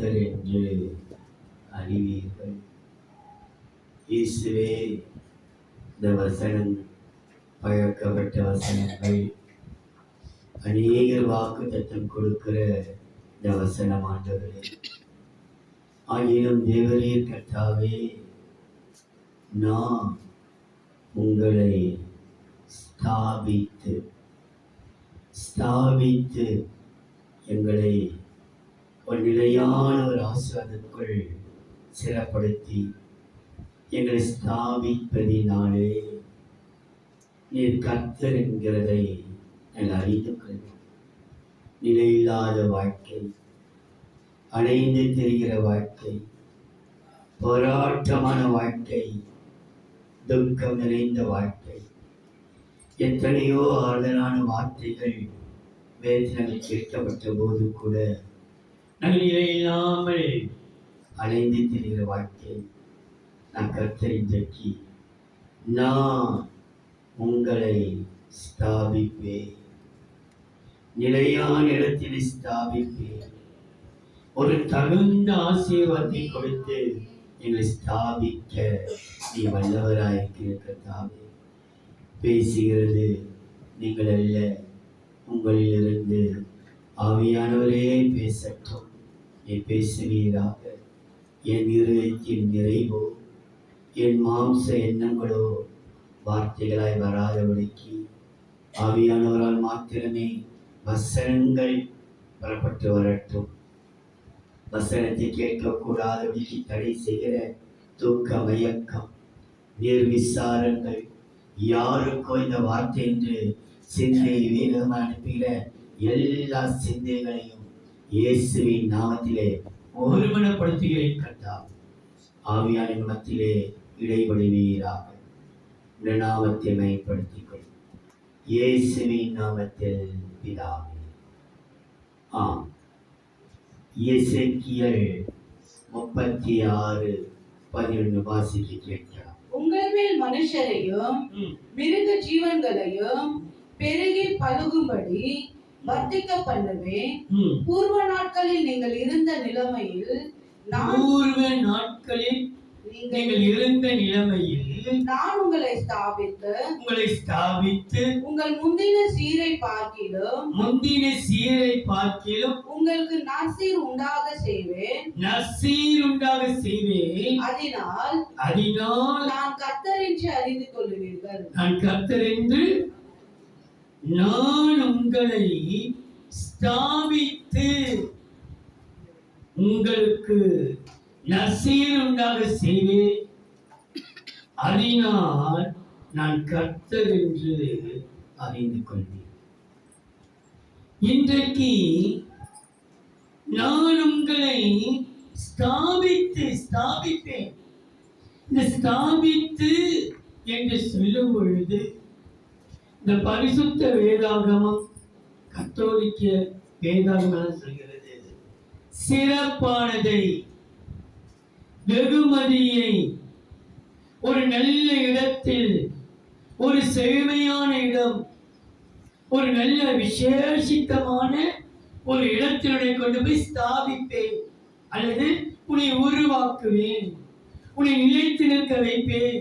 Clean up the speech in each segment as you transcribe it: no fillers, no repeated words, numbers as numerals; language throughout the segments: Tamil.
கர்த்தர் என்று அறிவீர்கள். இயேசுவே இந்த வசனம் பழக்கப்பட்ட வசனங்கள், அநேகர் வாக்கு தத்தம் கொடுக்கிற இந்த வசனம் ஆண்டவரே. ஆகிலும் தேவரீர் கர்த்தாவே, நான் உங்களை ஸ்தாபித்து எங்களை ஒரு நிலையான ஒரு ஆசீர்வாதத்துக்குள் சிறப்படுத்தி எங்களை ஸ்தாபிப்பதினாலே நீர் கர்த்தர் என்கிறதை நான் அறிந்து கொள்வேன். நிலையில்லாத வாழ்க்கை, அலைந்து திரிகிற வாழ்க்கை, போராட்டமான வாழ்க்கை, துக்கம் நிறைந்த வாழ்க்கை, எத்தனையோ ஆறுதலான வார்த்தைகள் வேதனைகள் கேட்கப்பட்ட போது கூட நாங்கள் நிலையில்லாமல் அலைந்து திரிகிற வாழ்க்கை. நான் கர்த்தர் இன்றைக்கு நான் உங்களை ஸ்தாபிப்பேன், நிலையான இடத்தில் ஸ்தாபிப்பேன். ஒரு தகுந்த ஆசீர்வாதத்தை கொடுத்து எங்களை ஸ்தாபிக்க நீ வல்லவராயிருக்கிற கர்த்தாவே. பேசுகிறது நீங்கள் அல்ல, உங்களிலிருந்து ஆவியானவரே பேசட்டும். நீ பேசுவீராக. என் இருதயத்தின் நிறைவோ என் மாம்ச எண்ணங்களோ வார்த்தைகளாய் வராதபடிக்கு ஆவியானவரால் மாத்திரமே வசனங்கள் புறப்பட்டு வரட்டும். வசனத்தை கேட்கக்கூடாதபடிக்கு தடை செய்கிற தூக்க மயக்கம், நிர்விசாரங்கள், யாருக்கோ இந்த வார்த்தை என்று சிந்தையை வேகமாக அனுப்புகிற எல்லா சிந்தைகளையும் இயேசுவின் நாமத்திலே ஒருமனப்படுத்துகிறேன் கர்த்தாவே. ஆவியான மத்தியிலே இடைபடுவீராக. இந்த நாமத்தை மையப்படுத்திக் கொள், இயேசுவின் நாமத்தில் பிதாவே. ஆம். எசேக்கியேல் 36:11 வாசித்து கேட்கலாம். உங்கள் மேல் மனுஷரையும் மிருக ஜீவன்களையும் பெருகி பழுகும்படி வர்த்திக்க பண்ணுவேன். பூர்வ நாட்களில் நீங்கள் இருந்த நிலைமையில் நான் உங்களை ஸ்தாபித்து உங்கள் முந்தின சீரை பார்க்கிலும் உங்களுக்கு நசீர் உண்டாக செய்வேன். அதனால் நான் கர்த்தர் என்று அறிந்து கொள்வீர்கள். நான் உங்களை ஸ்தாபித்து உங்களுக்கு நசீர் உண்டாக செய்வேன். அதனால் நான் கர்த்தர் என்று அறிந்து கொள்வேன். இன்றைக்கு நான் உங்களை ஸ்தாபிப்பேன். இந்த ஸ்தாபித்து என்று சொல்லும் பொழுது இந்த பரிசுத்த வேதாகமம், கத்தோலிக்க வேதாகமம் சொல்கிறது, சிறப்பானதை, வெகுமதியை, ஒரு நல்ல இடத்தில், ஒரு செழுமையான இடம், ஒரு நல்ல விசேஷித்தமான ஒரு இடத்தினுடைய கொண்டு போய் ஸ்தாபிப்பேன், அல்லது உன்னை உருவாக்குவேன், உன்னை நிலைத்து நிற்க வைப்பேன்.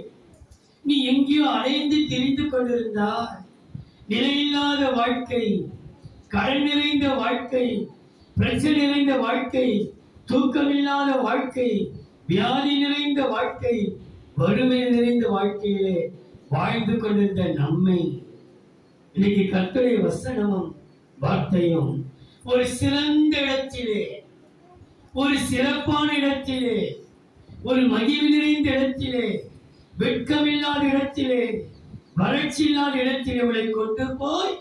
நீ எங்கேயோ அலைந்து தெரிந்து கொண்டிருந்தால், நிலையில்லாத வாழ்க்கை, கடன் நிறைந்த வாழ்க்கை, பிரச்சனை நிறைந்த வாழ்க்கை, தூக்கமில்லாத வாழ்க்கை, வியாதி நிறைந்த வாழ்க்கை, வறுமை நிறைந்த வாழ்க்கையிலே வாழ்ந்து கொண்டிருந்த நம்மை இன்னைக்கு கர்த்தருடைய வசனமும் வார்த்தையும் ஒரு சிறந்த இடத்திலே, ஒரு சிறப்பான இடத்திலே, ஒரு மகிழ்வு நிறைந்த இடத்திலே, வெட்கமில்லாத இடத்திலே, வறட்சி இல்லாத இடத்திலே உங்களை கொண்டு போய்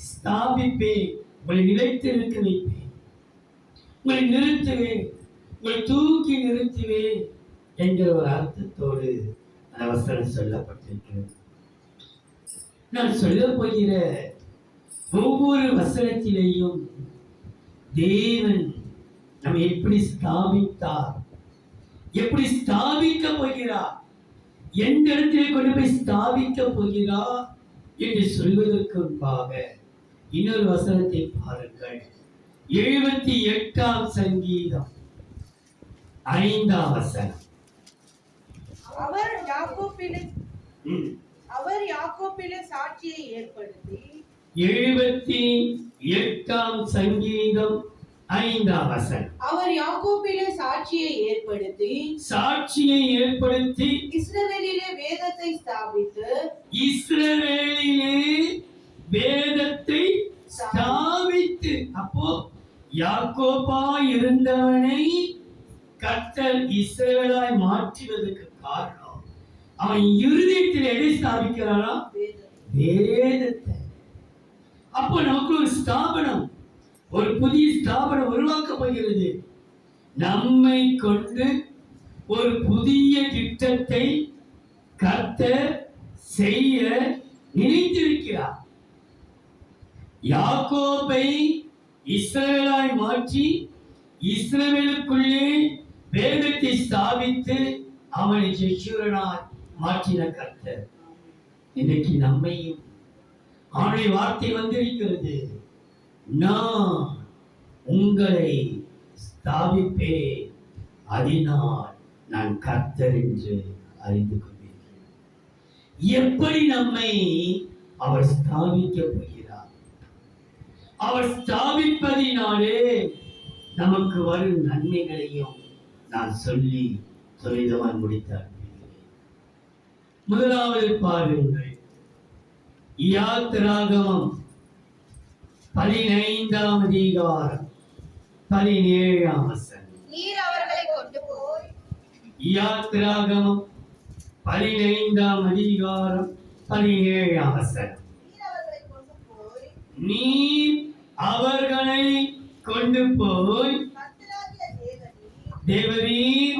ஸ்தாபிப்பேன். உங்களை நிலைத்து நிற்க வைப்பேன். உங்களை நிறுத்துவேன், உங்களை தூக்கி நிறுத்துவேன் என்கிற ஒரு அர்த்தத்தோடு அவசரம் சொல்லப்பட்டிருக்கிறது. நான் சொல்ல போகிற ஒவ்வொரு வசனத்திலேயும் தேவன் நம்ம எப்படி ஸ்தாபித்தார், எப்படி ஸ்தாபிக்க போகிறார், எந்த இடத்திலே கொண்டு போய் ஸ்தாபிக்க போகிறார் என்று சொல்வதற்கு முன்பாக இன்னொரு வசனத்தை பாருங்கள். 78ஆம் சங்கீதம் 5ஆம் வசனம். அவர் யாக்கோபிலே ம். அவர் யாக்கோபிலே சாட்சியை ஏற்படுத்தி 78ஆம் சங்கீதம் 5ஆம் வசனம். அவர் யாக்கோபிலே சாட்சியை ஏற்படுத்தி இஸ்ரவேலிலே வேதத்தை ஸ்தாபித்து இஸ்ரவேலிலே வேதத்தை ஸ்தாபித்து. அப்போ யாக்கோபா இருந்தவனை கர்த்தர் இஸ்ரவேலாய் மாற்றுவதற்கு காரணம் அவன் இருதயத்தில் எதை ஸ்தாபிக்கிறானா? வேதத்தை. அப்போ நமக்கு ஒரு ஸ்தாபனம், ஒரு புதிய ஸ்தாபனம் உருவாக்கப்படுகிறது. நம்மை கொண்டு ஒரு புதிய திட்டத்தை கர்த்தர் செய்ய நினைத்திருக்கிறார். யாக்கோபை இஸ்ரவேலாய் மாற்றி இஸ்ரவேலுக்குள்ளே வேதத்தை ஸ்தாபித்து அவனை ஜெஷூரனாய் மாற்றின கர்த்தர் இன்னைக்கு நம்மையும் அவனுடைய வார்த்தை வந்திருக்கிறது. நான் உங்களை ஸ்தாபிப்பேன், அதனால் நான் கர்த்தர் என்று அறிந்து கொள்வீர்கள். எப்படி நம்மை அவர் ஸ்தாபிக்க போகிறார்? அவர் ஸ்தாபிப்பதினாலே நமக்கு வரும் நன்மைகளையும் நான் சொல்லி துரிதமாய் முடித்து அனுப்புகிறேன். முதலாவது பாருங்கள், யாத்திராகமம் 15ஆம் அதிகாரம் 17ஆம் வசனம். நீர் அவர்களை கொண்டு போய் யாத்திராகமம் 15ஆம் அதிகாரம் 17ஆம் வசனம். நீர் அவர்களை கொண்டு போய் தேவரீர்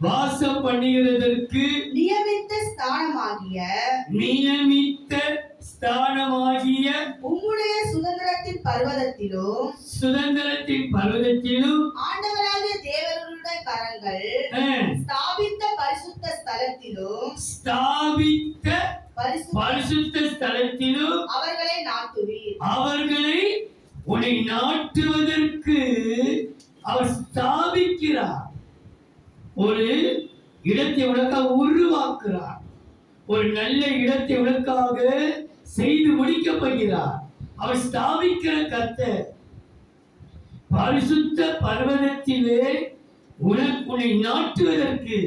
வாசம் பண்ணுகிறதற்கு நியமித்த ஸ்தானமாகிய உம்முடைய சுதந்திரத்தின் பர்வதத்திலும் ஆண்டவராகிய தேவனுடைய கரங்கள் ஸ்தாபித்த பரிசுத்த ஸ்தலத்திலும் அவர்களை உன்னை நாட்டுவதற்கு அவர் ஸ்தாபிக்கிறார். ஒரு இடத்தை உனக்காக உருவாக்குறார். ஒரு நல்ல இடத்தை உனக்காக செய்து முடிக்கப்படுகிறார். அவர் ஸ்தாபிக்கிற கர்த்தர். பரிசுத்த பர்வதத்திலே உன்னை நாட்டுவதற்கு.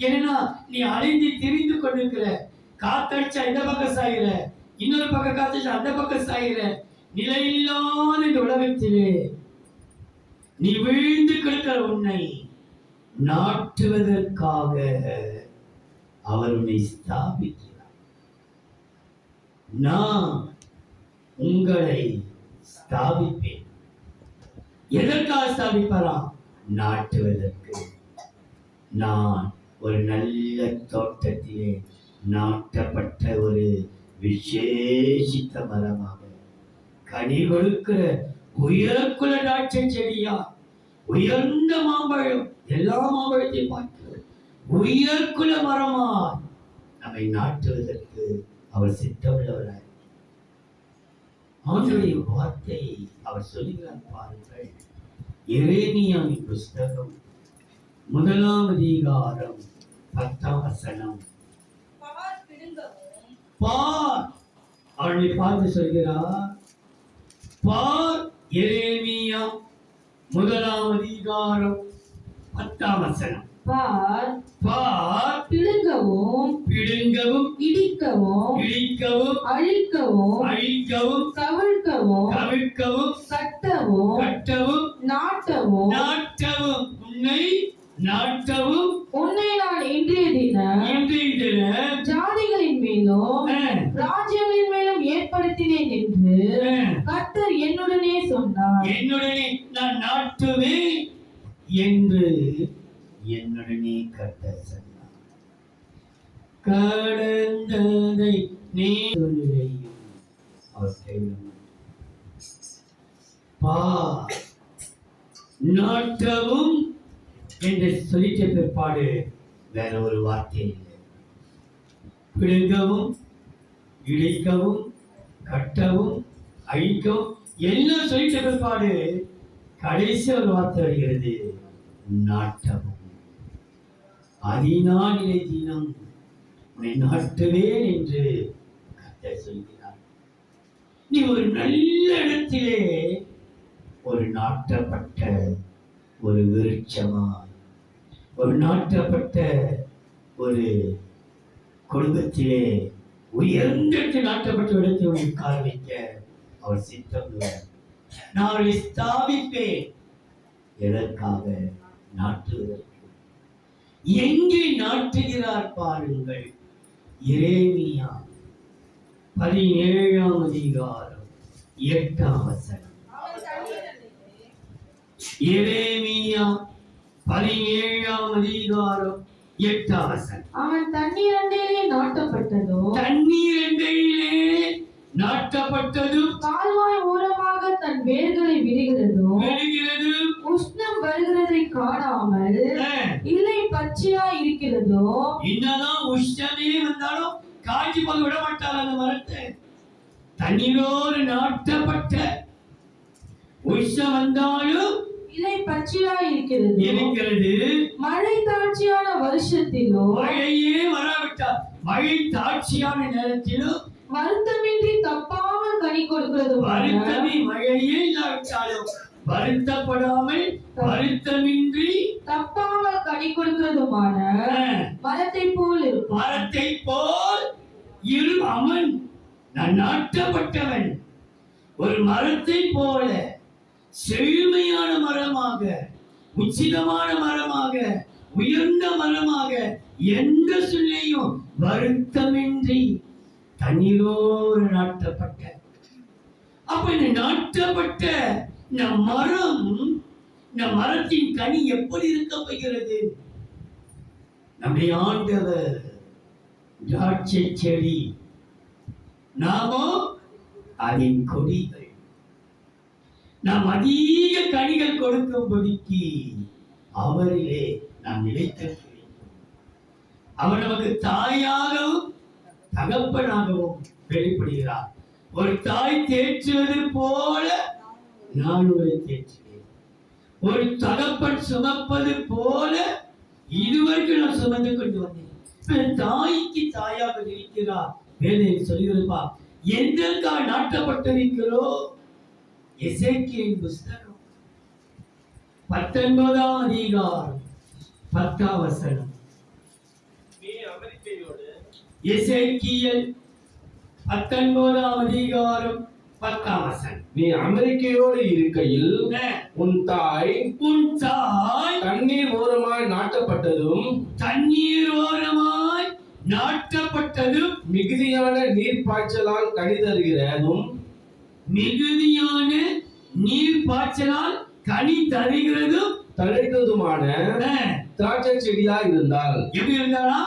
ஏன்னா நீ அலைந்து திரிந்து கொண்டிருக்கிற, காத்தடிச்சா இந்த பக்கம் சாயிற, இன்னொரு பக்கம் காத்தடிச்சா அந்த பக்கம் சாயிற நிலையில்லாத இந்த உலகத்திலே நீ வீழ்ந்து கிடக்கிற உன்னை நாட்டுவதற்காக அவர் உன்னை ஸ்தாபிக்கிறார். நான் உங்களை ஸ்தாபிப்பேன். எதற்காக ஸ்தாபிப்பாராம்? நாட்டுவதற்கு. நான் ஒரு நல்ல தோட்டத்திலே நாட்டப்பட்ட ஒரு விசேஷித்த மரமாக, கனி கொடுக்கிற உயர்குல திராட்சை செடியா, உயர்ந்த மாம்பழம், எல்லா மாம்பழத்தையும் பார்க்கிறோம், உயர்குல மரமா நம்மை நாட்டுவதற்கு அவர் சித்தமுள்ளவராய். அவனுடைய வார்த்தை அவர் சொல்லுகிறார் பாருங்கள். எரேமியாவின் புஸ்தகம் 1ஆம் அதிகாரம் 10ஆம் வசனம். பார், அவனை பார்த்து சொல்கிறார், பார், எரேமியா 1ஆம் அதிகாரம் 10ஆம் வசனம். பார், பார், பிடுங்கவும் இடிக்கவும் அழிக்கவும் கவிழ்க்கவும் கட்டவும் நாட்டவும் உன்னை நான் இன்றைய தினம் ஜாதிகளின் மேலும் ராஜ்யங்களின் மேலும் ஏற்படுத்தினேன் என்று கர்த்தர் என்னுடனே சொன்னார். என்னுடனே நான் நாட்டுவேன் என்று என்னுடனே கர்த்தர் சொன்னார். கடந்ததை நீ சொல்லுகையும் அவர் கைவிட நாட்டவும் என்று சொல்லிட்ட பிற்பாடு வேற ஒரு வார்த்தை இல்லை. பிடுங்கவும் இடிக்கவும் கட்டவும் அழிக்கவும் எல்லாம் சொல்லிட்ட பிற்பாடு கடைசி ஒரு வார்த்தை வருகிறது, நாட்டவும். அதினாலே தினம் உன்னை நாட்டுவேன் என்று கர்த்தர் சொல்கிறார். நீ ஒரு நல்ல இடத்திலே ஒரு நாட்டப்பட்ட ஒரு விருட்சமாய், ஒரு நாட்டப்பட்ட ஒரு குடும்பத்திலே உயர்ந்த நாட்டப்பட்ட இடத்தில் உட்கார வைக்க அவர் சித்தம். நான் அவரை ஸ்தாபிப்பேன். எதற்காக? நாட்டுவதற்கு. எங்கே நாட்டுகிறார் பாருங்கள். எரேமியா 17ஆம் அதிகாரம் 8ஆம் வசனம். எரேமியா 17ஆம் அதிகாரம் 8ஆம் வசனம். அவன் தண்ணீர் அண்டையிலே நாட்டப்பட்டதும் கால்வாய் ஓரமாக தன் வேர்களை விடுகிறதும் உஷ்ணம் வருகிறதை காணாமல் இல்லை பச்சையா இருக்கிறதோ. என்னதான் உஷ்ணமே வந்தாலும் காஞ்சி போக விட மாட்டார் அந்த மரத்தை. தண்ணீரோடு நாட்டப்பட்ட உஷ்ணம் வந்தாலும் இலை பச்சையா இருக்கிறது. மழை தாட்சியான வருஷத்திலோ, மழையே வராவிட்டால் மழை தாட்சியான நேரத்திலும் வருத்தமின்றி தப்பாமல் கனி கொடுக்கிறது. மழையே இல்லாவிட்டாலும் வருத்தப்படாமல் வருத்தமின்றி தப்பாமல் கனி கொடுக்கிறதுமான மரத்தை போல் இருக்கும். மரத்தை போல் அவன். நான் நாட்டப்பட்டவன் ஒரு மரத்தை போல செழுமையான மரமாக, உச்சிதமான மரமாக, உயர்ந்த மரமாக, எந்த சூழ்நிலையும் வருத்தமின்றி தண்ணீரோடு நாட்டப்பட்ட. அப்ப இந்த நாட்டப்பட்ட நம் மரம், நம் மரத்தின் கனி எப்படி இருக்க போகிறது? நம்முடைய ஆண்டவர் திராட்சை செடி, நாமோ அதன் கொடிகள். நாம் அதிக கனிகள் கொடுக்கும்படிக்கு அவரிலே நாம் நிலைத்திருக்க வேண்டும். அவர் நமக்கு தாயாகவும் தகப்பனாகவும் வெளிப்படுகிறார். ஒரு தாய் தேற்றுவது போல நான் உங்களை தேற்றுவேன். ஒரு தகப்பன் சுமப்பது போல இதுவரைக்கும் நான் சுமந்து கொண்டு வந்தேன். தாய்க்கு தாயாக இருக்கிறார். வேலை சொல்லியிருப்பா. எதற்காக நாட்டப்பட்டிருக்கிறோ? எசேக்கியேலின் புஸ்தகம் 19ஆம் அதிகாரம் 10ஆம் வசனம். எசேக்கியேல் 19ஆம் அதிகாரம் 10ஆம் வசனம். நீ அமெரிக்கையோடு இருக்கையில் உன் தாய் தண்ணீர் ஓரமாய் நாட்டப்பட்டதும் மிகுதியான நீர் பாய்ச்சலால் கனி தருகிறதும் தழைத்ததுமான திராட்சை செடியா இருந்தால். எப்படி இருந்தாளா?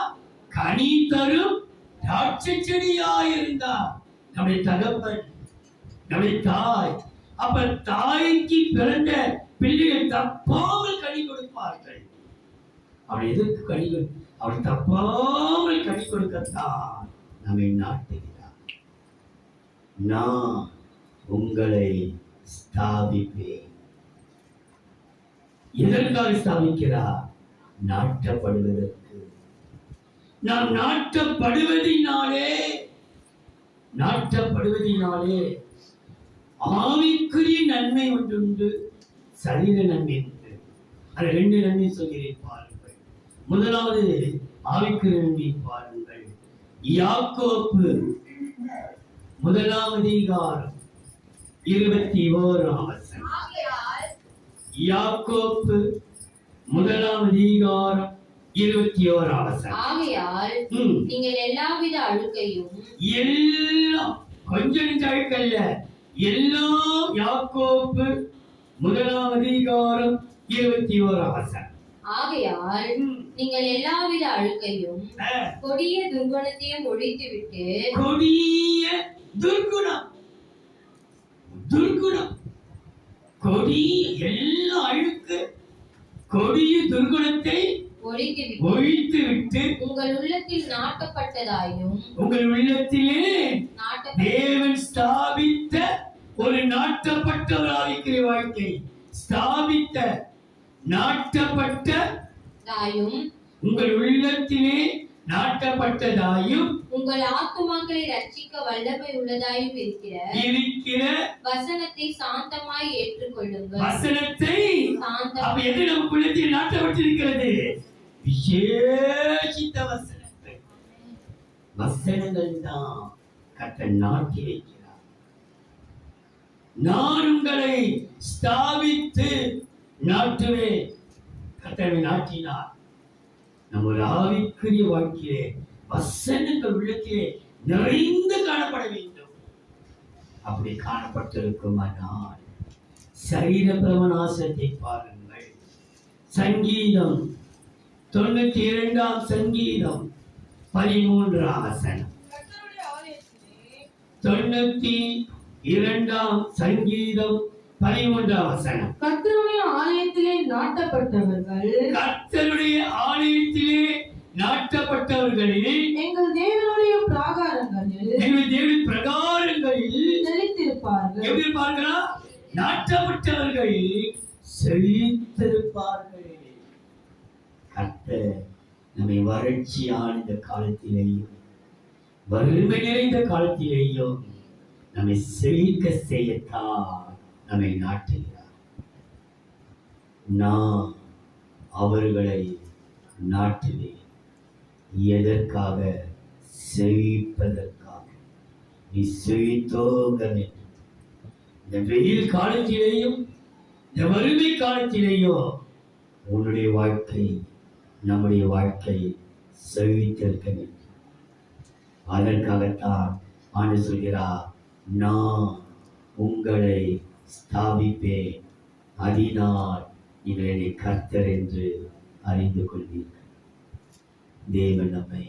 கனி தரும் திராட்சை செடியா இருந்தார். நம்முடைய தகப்பன், நம்முடைய தாய். அப்ப தாய்க்கு பிறந்த பிள்ளைகள் தப்பாமல் கனி கொடுப்பார்கள். அவள் எதற்கு கனி? அவள் தப்பாமல் கனி கொடுக்கத்தான் நம்மை நாட்டுகிறார். நான் உங்களை ஸ்தாபிப்பேன். எதற்காக ஸ்தாபிக்கிறார்? நாட்டப்படுவதற்கு. நாம் நாட்டப்படுவதினாலே ஆவிக்குரிய நன்மை ஒன்றுண்டு, சரீர நன்மை உண்டு. அது 2 நன்மை சொல்கிறேன் பாருங்கள். முதலாவது ஆவிக்குரிய நன்மை பாருங்கள். யாக்கோப்பு 1ஆம் அதிகாரம் 21ஆம் வசனம். யாக்கோப்பு 1ஆம் அதிகாரம் 21ஆம் வசனம். ஆகையால் நீங்கள் எல்லாவித அழுக்கையும், எல்லாம் கொஞ்சம் அழுக்கல்ல, எல்லாம் யாக்கோப்பு 1ஆம் அதிகாரம் 21ஆம் வசனம். ஆகையால் நீங்கள் எல்லாவித அழுக்கையும் கொடிய துர்குணத்தையும் ஒழித்துவிட்டு, கொடிய துர்குணம், கொடிய எல்லா அழுக்கு, கொடிய துர்குணத்தை ஒழித்துவிட்டு உங்கள் உள்ளத்தில் நாட்டப்பட்டதாயும், உங்கள் உள்ளத்திலே தேவன் ஸ்தாபித்த ஒரு நாட்டப்பட்ட ஒரு ஆவிக்குரிய வாழ்க்கை, ஸ்தாபித்த நாட்டப்பட்டதாயும் உங்கள் உள்ளத்திலே நாட்டப்பட்டதாயும் உங்கள் ஆத்துமாக்களை ரட்சிக்க வல்லமை உள்ளதாயும் இருக்கிற வசனத்தை சாந்தமாய் ஏற்றுக்கொள்ளுங்கள். வசனத்தை சாந்தம் அப்ப எது நம்ம உள்ளத்தில் நாட்டப்பட்டிருக்கிறது? விசேஷித்த வசனங்கள். வசனங்கள் தான் கர்த்தர் நாட்டி வைக்கிறார். நான் உங்களை ஸ்தாபித்து நாட்டுவேன். கர்த்தரை நாட்டினார். நம்ம ஆவிக்குரிய வாழ்க்கையிலே வசனங்கள் உள்ளத்திலே நிறைந்து காணப்பட வேண்டும். அப்படி காணப்பட்டிருக்குமானால் சரீர பிரமநாசத்தை பாருங்கள். சங்கீதம் 92 சங்கீதம் 13 வசனம். 92 சங்கீதம் 13 வசனம். கர்த்தருடைய ஆலயத்திலே நாட்டப்பட்டவர்கள் கர்த்தருடைய ஆலயத்திலே நாட்டப்பட்டவர்களில் எங்கள் தேவனுடைய பிராகாரங்களில் எங்கள் தேவனுடைய பிரகாரங்களில் செழித்திருப்பார்கள். எப்படி பார்க்கிறா? நாட்டப்பட்டவர்களில் செழித்திருப்பார்கள். கர்த்தர் நம்மை வறட்சியான இந்த காலத்திலேயும் வறுமை நிறைந்த காலத்திலேயும் நம்மை செழிக்க செய்யத்தான் நம்மை நாட்டுகிறார். நான் அவர்களை நாட்டுவேன். எதற்காக? செழிப்பதற்காக. நீ செழித்தோங்க வேண்டும். இந்த வெயில் காலத்திலேயும் இந்த வறுமை காலத்திலேயும் உன்னுடைய வாழ்க்கை நம்முடைய வாழ்க்கை செழித்திருக்க வேண்டும். அதற்காகத்தான் ஆண்டு சொல்கிறார், நான் உங்களை ஸ்தாபிப்பேன், அதனால் நீங்கள் என்னை கர்த்தர் என்று அறிந்து கொள்வீர்கள். தேவன் நம்மை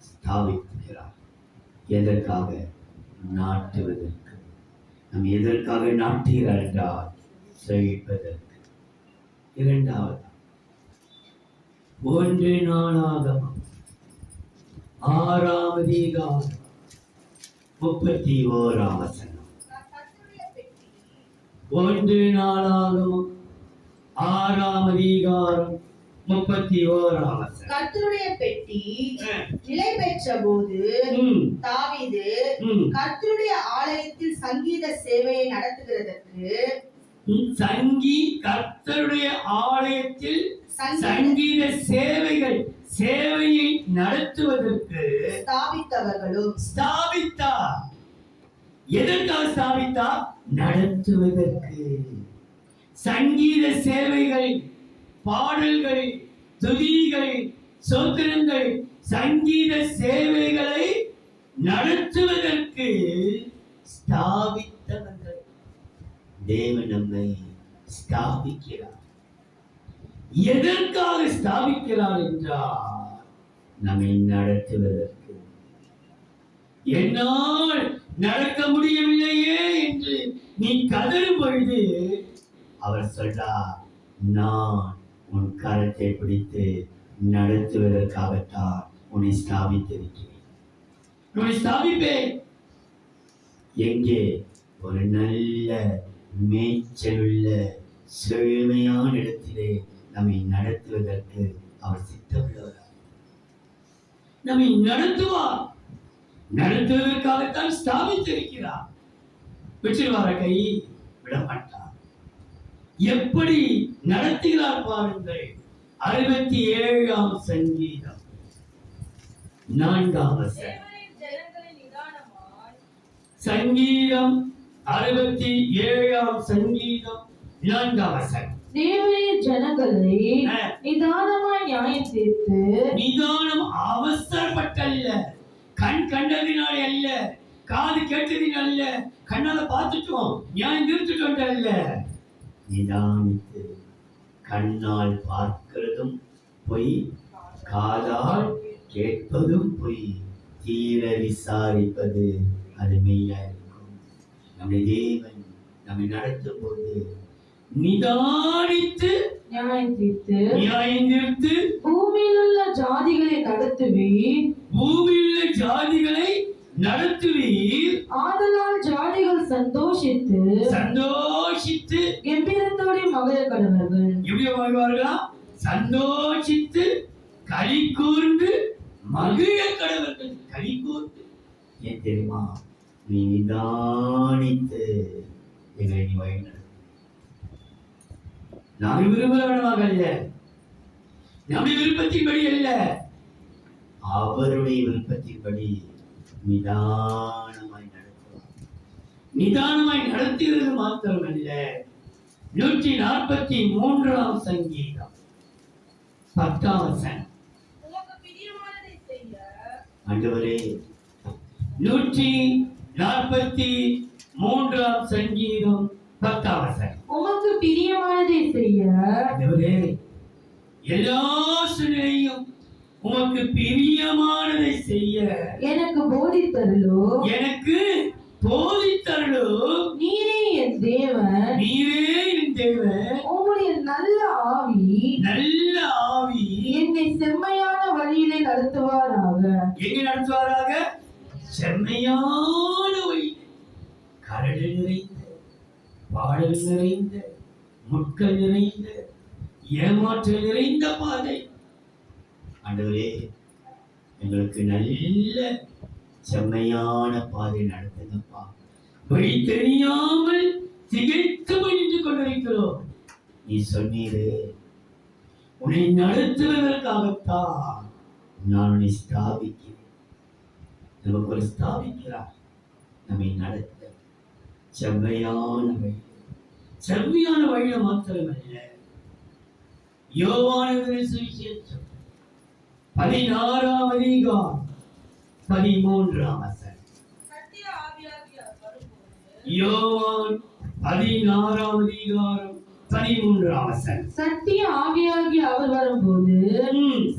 ஸ்தாபிக்கிறார். எதற்காக? நாட்டுவதற்கு. நாம் எதற்காக நாட்டுகிறார் என்றால் செழிப்பதற்கு. இரண்டாவது 1 நாளாகமம் 6 அதிகாரம் 31 வசனம். 1 நாளாகமம் 6 அதிகாரம் 31 வசனம். கர்த்தருடைய பெட்டி நிலை பெற்ற போது தாவீது கர்த்தருடைய ஆலயத்தில் சங்கீத சேவையை நடத்துகிறதற்கு கர்த்தருடைய ஆலயத்தில் சங்கீத சேவையை நடத்துவதற்கு ஸ்தாபித்தார். எதற்காக ஸ்தாபித்தார்? நடத்துவதற்கு. சங்கீத சேவைகள், பாடல்கள், துதிகள், சோத்திரங்கள், சங்கீத சேவைகளை நடத்துவதற்கு ஸ்தாபித்தவர்கள். தேவன் நம்மை ஸ்தாபிக்கிறார். எதற்காக ஸ்தாபிக்கிறார் என்றால் நம்மை நடத்துவதற்கு. என்னால் நடக்க முடியவில்லையே என்று நீ கதறும் பொழுது அவர் சொல்றார், நான் உன் கரத்தை பிடித்து நடத்துவதற்காகத்தான் உன்னை ஸ்தாபித்திருக்கிறேன். உன்னை ஸ்தாபிப்பேன். எங்கே? ஒரு நல்ல மேய்ச்சலுள்ள செழுமையான இடத்திலே நம்மை நடத்துவதற்கு அவர் சித்தமுள்ளவர். நம்மை நடத்துவார். நடத்துவதற்காகத்தான் ஸ்தாபித்திருக்கிறார். விட்டுவார கை விடமாட்டார். எப்படி நடத்துகிறார் பாருங்கள். 67 சங்கீதம் 4 வசனம். சங்கீதம் 67 சங்கீதம் 4 வசனம். தேவனுடைய ஜனங்களை நிதானமாய் நியாயம் தீர்த்து. நிதானம் அவசரப்பட்டல்ல, கண் கண்டதினாலே அல்ல, காது கேட்டதினால அல்ல, கண்ணால பார்த்துட்டோம் நியாயம் தீர்த்துட்டோம் அல்ல. நிதானித்து கண்ணால் பார்க்கிறதும் பொய், காதால் கேட்பதும் பொய், தீர விசாரிப்பது அது மெய்யா இருக்கும். நம்முடைய தேவன் நம்மை நடத்தும் போது நிதானித்து நியாயம் தீர்த்து பூமியில் உள்ள ஜாதிகளை நடத்துவீர். ஆதலால் ஜாதிகள் சந்தோஷித்து சந்தோஷித்து கம்பீரத்தோட மகிழ கடவர்கள். எப்படி மகிழ்வார்களா? சந்தோஷித்து களி கூர்ந்து மகிழ கடவர்கள். களி கூர்ந்து ஏன் தெரியுமா? நீ நிதானித்து எங்களை நீ வழிநடத்து. நான் விரும்புகிறவனாக அல்ல, நம்முடைய விருப்பத்தின்படி அல்ல, அவருடைய விருப்பத்தின்படி நிதானமாய் நடத்துவார். நிதானமாய் நடத்துகிறது மாத்திரமல்ல, 143ஆம் சங்கீதம் 10ஆம் வசனம். உமக்கு பிரியமானதை செய்ய ஆண்டவரே, 143ஆம் சங்கீதம் 10ஆம் வசனம். உமக்கு பிரியமானதை செய்ய ஆண்டவரே, எல்லா சூழ்நிலையும் உமக்கு பிரியமானதை செய்ய எனக்கு போதித்தருளோ. எனக்கு போதித்தருளோ. நீரே என் தேவன். நீரே என் தேவன். உம்முடைய நல்ல ஆவி நல்ல ஆவி என்னை செம்மையான வழியிலே நடத்துவாராக. எங்கே நடத்துவாராக? செம்மையான வழி. கரடு நிறைந்த, பாடல் நிறைந்த, முட்கள் நிறைந்த, ஏமாற்றல் நிறைந்த பாதை. ஆண்டவரே, எங்களுக்கு நல்ல செம்மையான பாதை நடத்துங்கப்பா. வழி தெரியாமல் திகைத்து நின்று கொண்டிருக்கிறோம். நீ சொன்னீரே, உன்னை நடத்துவதற்காகத்தான் நான் உன்னை ஸ்தாபிக்கிறேன். நமக்கு ஒரு ஸ்தாபிக்கிறார், நம்மை நடத்த செம்மையான வழி. செம்மையான வழியில மாத்திரமல்ல, யோவானின் சுவிசேஷம் 16ஆம் அதிகாரம் 13ஆம் வசனம். சத்திய ஆவியாகிய வரும்போது யோவான் 16ஆம் அதிகாரம் 13ஆம் வசனம். சத்திய ஆவியாகி அவர் வரும்போது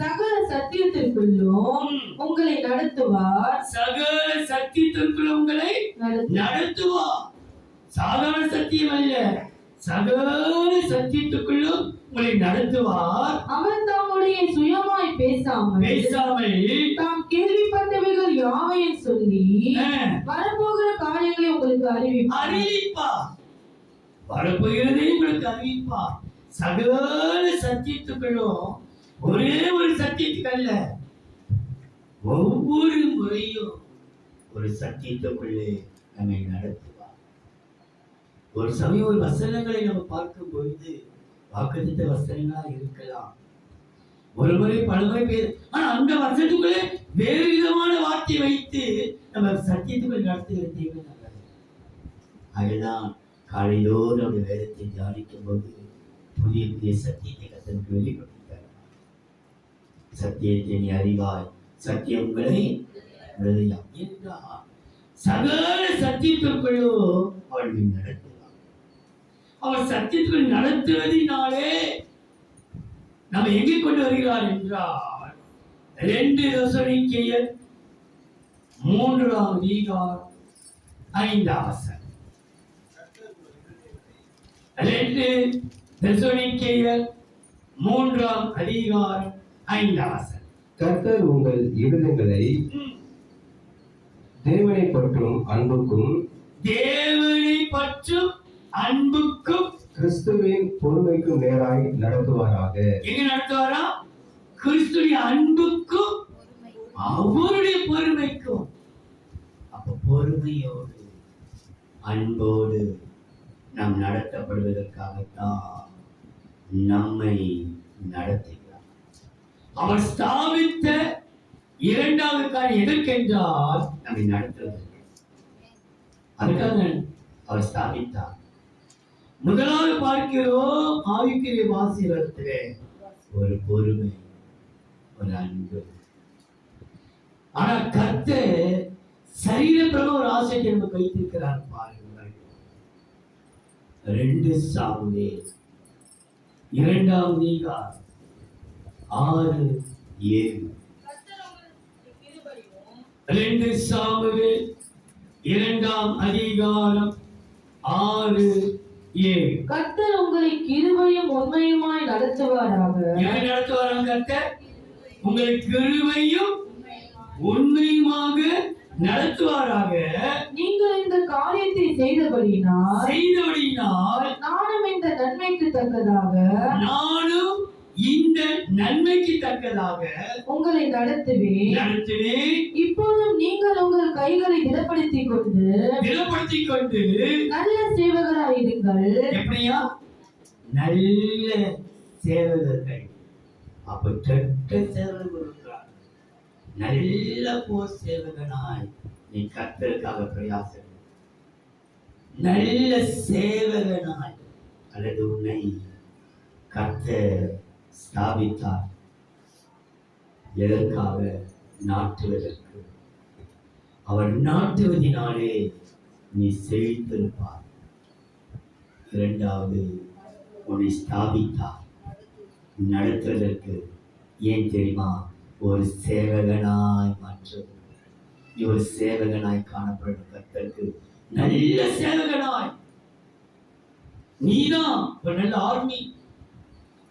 சகல சத்தியத்திற்குள்ளும் உங்களை நடத்துவார். சகல சத்தியத்திற்குள் உங்களை நடத்துவார். சாதாரண சத்தியம் அல்ல, சகல சத்தியத்துக்குள்ளும் உங்களை நடத்துவார். அவர் தம்முடைய சுயமாய் பேசாமல் தாம் கேள்விப்பட்டவைகள் யாவையும் சொல்லி வரப்போகிற காரியங்களை உங்களுக்கு அறிவிப்பார். வரப்போகிறதே உங்களுக்கு அறிவிப்பார். சகல சத்தியத்துக்குள்ளும் ஒரே ஒரு சத்தியத்துக்கு அல்ல, ஒவ்வொரு முறையும் ஒரு சத்தியத்துக்குள்ளே நம்மை நடத்துவார். ஒரு சமயம் ஒரு வசனங்களை நம்ம பார்க்கும் பொழுது வாக்குத்தத்த வசனங்களா இருக்கலாம், ஒரு முறை பலமுறை பேர், ஆனா அந்த வசனத்துக்குள்ளே வேறு விதமான வார்த்தை வைத்து நம்ம சத்தியத்துக்குள் நடத்துகிற தேவை நல்லது. அதுதான் காலையோடு நம்ம வேதத்தை தியானிக்கும் போது புதிய புதிய சத்தியத்தை கத்தனுக்கு வெளிப்படுத்தார். சத்தியத்தை நீ அறிவாய், சத்தியம் உங்களை விடுதலையாம் என்றார். சகல சத்தியத்திற்குள்ளோ அவள் நடத்துவார். அவர் சத்தியத்துக்குள் நடத்துவதினாலே நம்ம எங்கே கொண்டு வருகிறார் என்றால் 2 தெசலோனிக்கேயர் 3ஆம் அதிகாரம் 5ஆம் வசனம். 2 தெசலோனிக்கேயர் 3ஆம் அதிகாரம் 5ஆம் வசனம். கர்த்தர் உங்கள் இருதயங்களை தேவனை பற்றும் அன்புக்கும் கிறிஸ்துவின் பொறுமைக்கும் நேராய் நடத்துவாராக. எங்க நடத்துவாரா? கிறிஸ்துவின் அன்புக்கும் அவருடைய பொறுமைக்கும். அப்ப பொறுமையோடு அன்போடு நாம் நடத்தப்படுவதற்காகத்தான் நம்மை நடத்துகிறார். அவர் ஸ்தாபித்த 2வது காரியம் எதற்கென்றால் நம்மை நடத்துவதற்கு. அதுக்காக அவர் ஸ்தாபித்தார். முதலாவது பார்க்கிறோம் ஆவிக்குரிய வாசகத்திலே ஒரு பொறுமை, ஒரு அன்பு. ஆனா கர்த்தர் சரீரப்பிரகாரம் ஒரு ஆசையை நமக்கு வைத்திருக்கிறார். பாருங்கள், 2 சாமுவேல் 2ஆம் அதிகாரம் 6-7. 2 சாமுவேல் 2ஆம் அதிகாரம் 6-7. கர்த்தர் உங்களை கிருபையும் உண்மையுமாய் நடத்துவாராக. யாரை நடத்துவாராம்? கர்த்தர் உங்களை கிருபையும் உண்மையுமாக நடத்துவாராக. நீங்கள் இந்த காரியத்தை செய்தபடியினால் நானும் இந்த நன்மைக்கு தக்கதாக உங்களை நடத்துவேன். இப்போதும் நீங்கள் உங்கள் கைகளை திடப்படுத்திக் கொண்டு நல்ல சேவகராயிருங்கள். எப்படியா? நல்ல சேவகர்கள். அப்ப கெட்ட சேவகர்கள் இருக்கிறார். நல்ல போர் சேவகனாய் நீ கர்த்தருக்காக பிரயாசம். நல்ல சேவகனாய் அல்லது உன்னை கர்த்தர் ஸ்தாபித்தார். எதற்காக? நாட்டுவதற்கு. அவர் நாட்டுவதினாலே நீ செழித்திருப்பார். இரண்டாவது, உன்னை ஸ்தாபித்தார் நடத்துவதற்கு. ஏன் தெரியுமா? ஒரு சேவகனாய் மாற்றும். நீ ஒரு சேவகனாய் காணப்படும் கர்த்தருக்கு. நல்ல சேவகனாய் நீதான் ஒரு நல்ல ஆர்மி.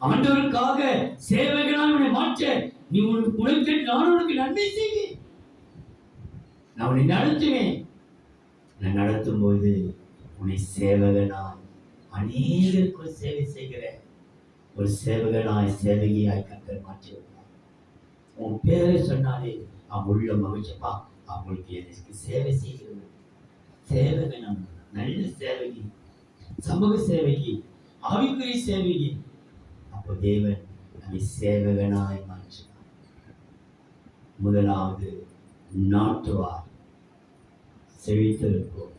ஆண்டவருக்காக சேவகனாய் உன்னை மாற்ற நீ உனக்கு நான் உனக்கு நன்மை செய்வேன். நான் உன்னை நடத்துவேன். நான் நடத்தும் போது உன்னை சேவகனாய் அநேகருக்கு சேவை செய்கிற ஒரு சேவகனாய் சேவகியாய் கர்த்தர் மாற்றி விட்டார். உன் பேரை சொன்னாலே அவன் உள்ள மகிழ்ச்சிப்பா, அவங்களுக்கு எனக்கு சேவை செய்கிறது. சேவகனம், நல்ல சேவகி, சமூக சேவகி, ஆவிக்குரிய சேவகி. அப்போ தேவன் நம்மை சேவகனாய் மாற்றினார். முதலாவது, நாட்டுவார், செழித்திருப்போம்.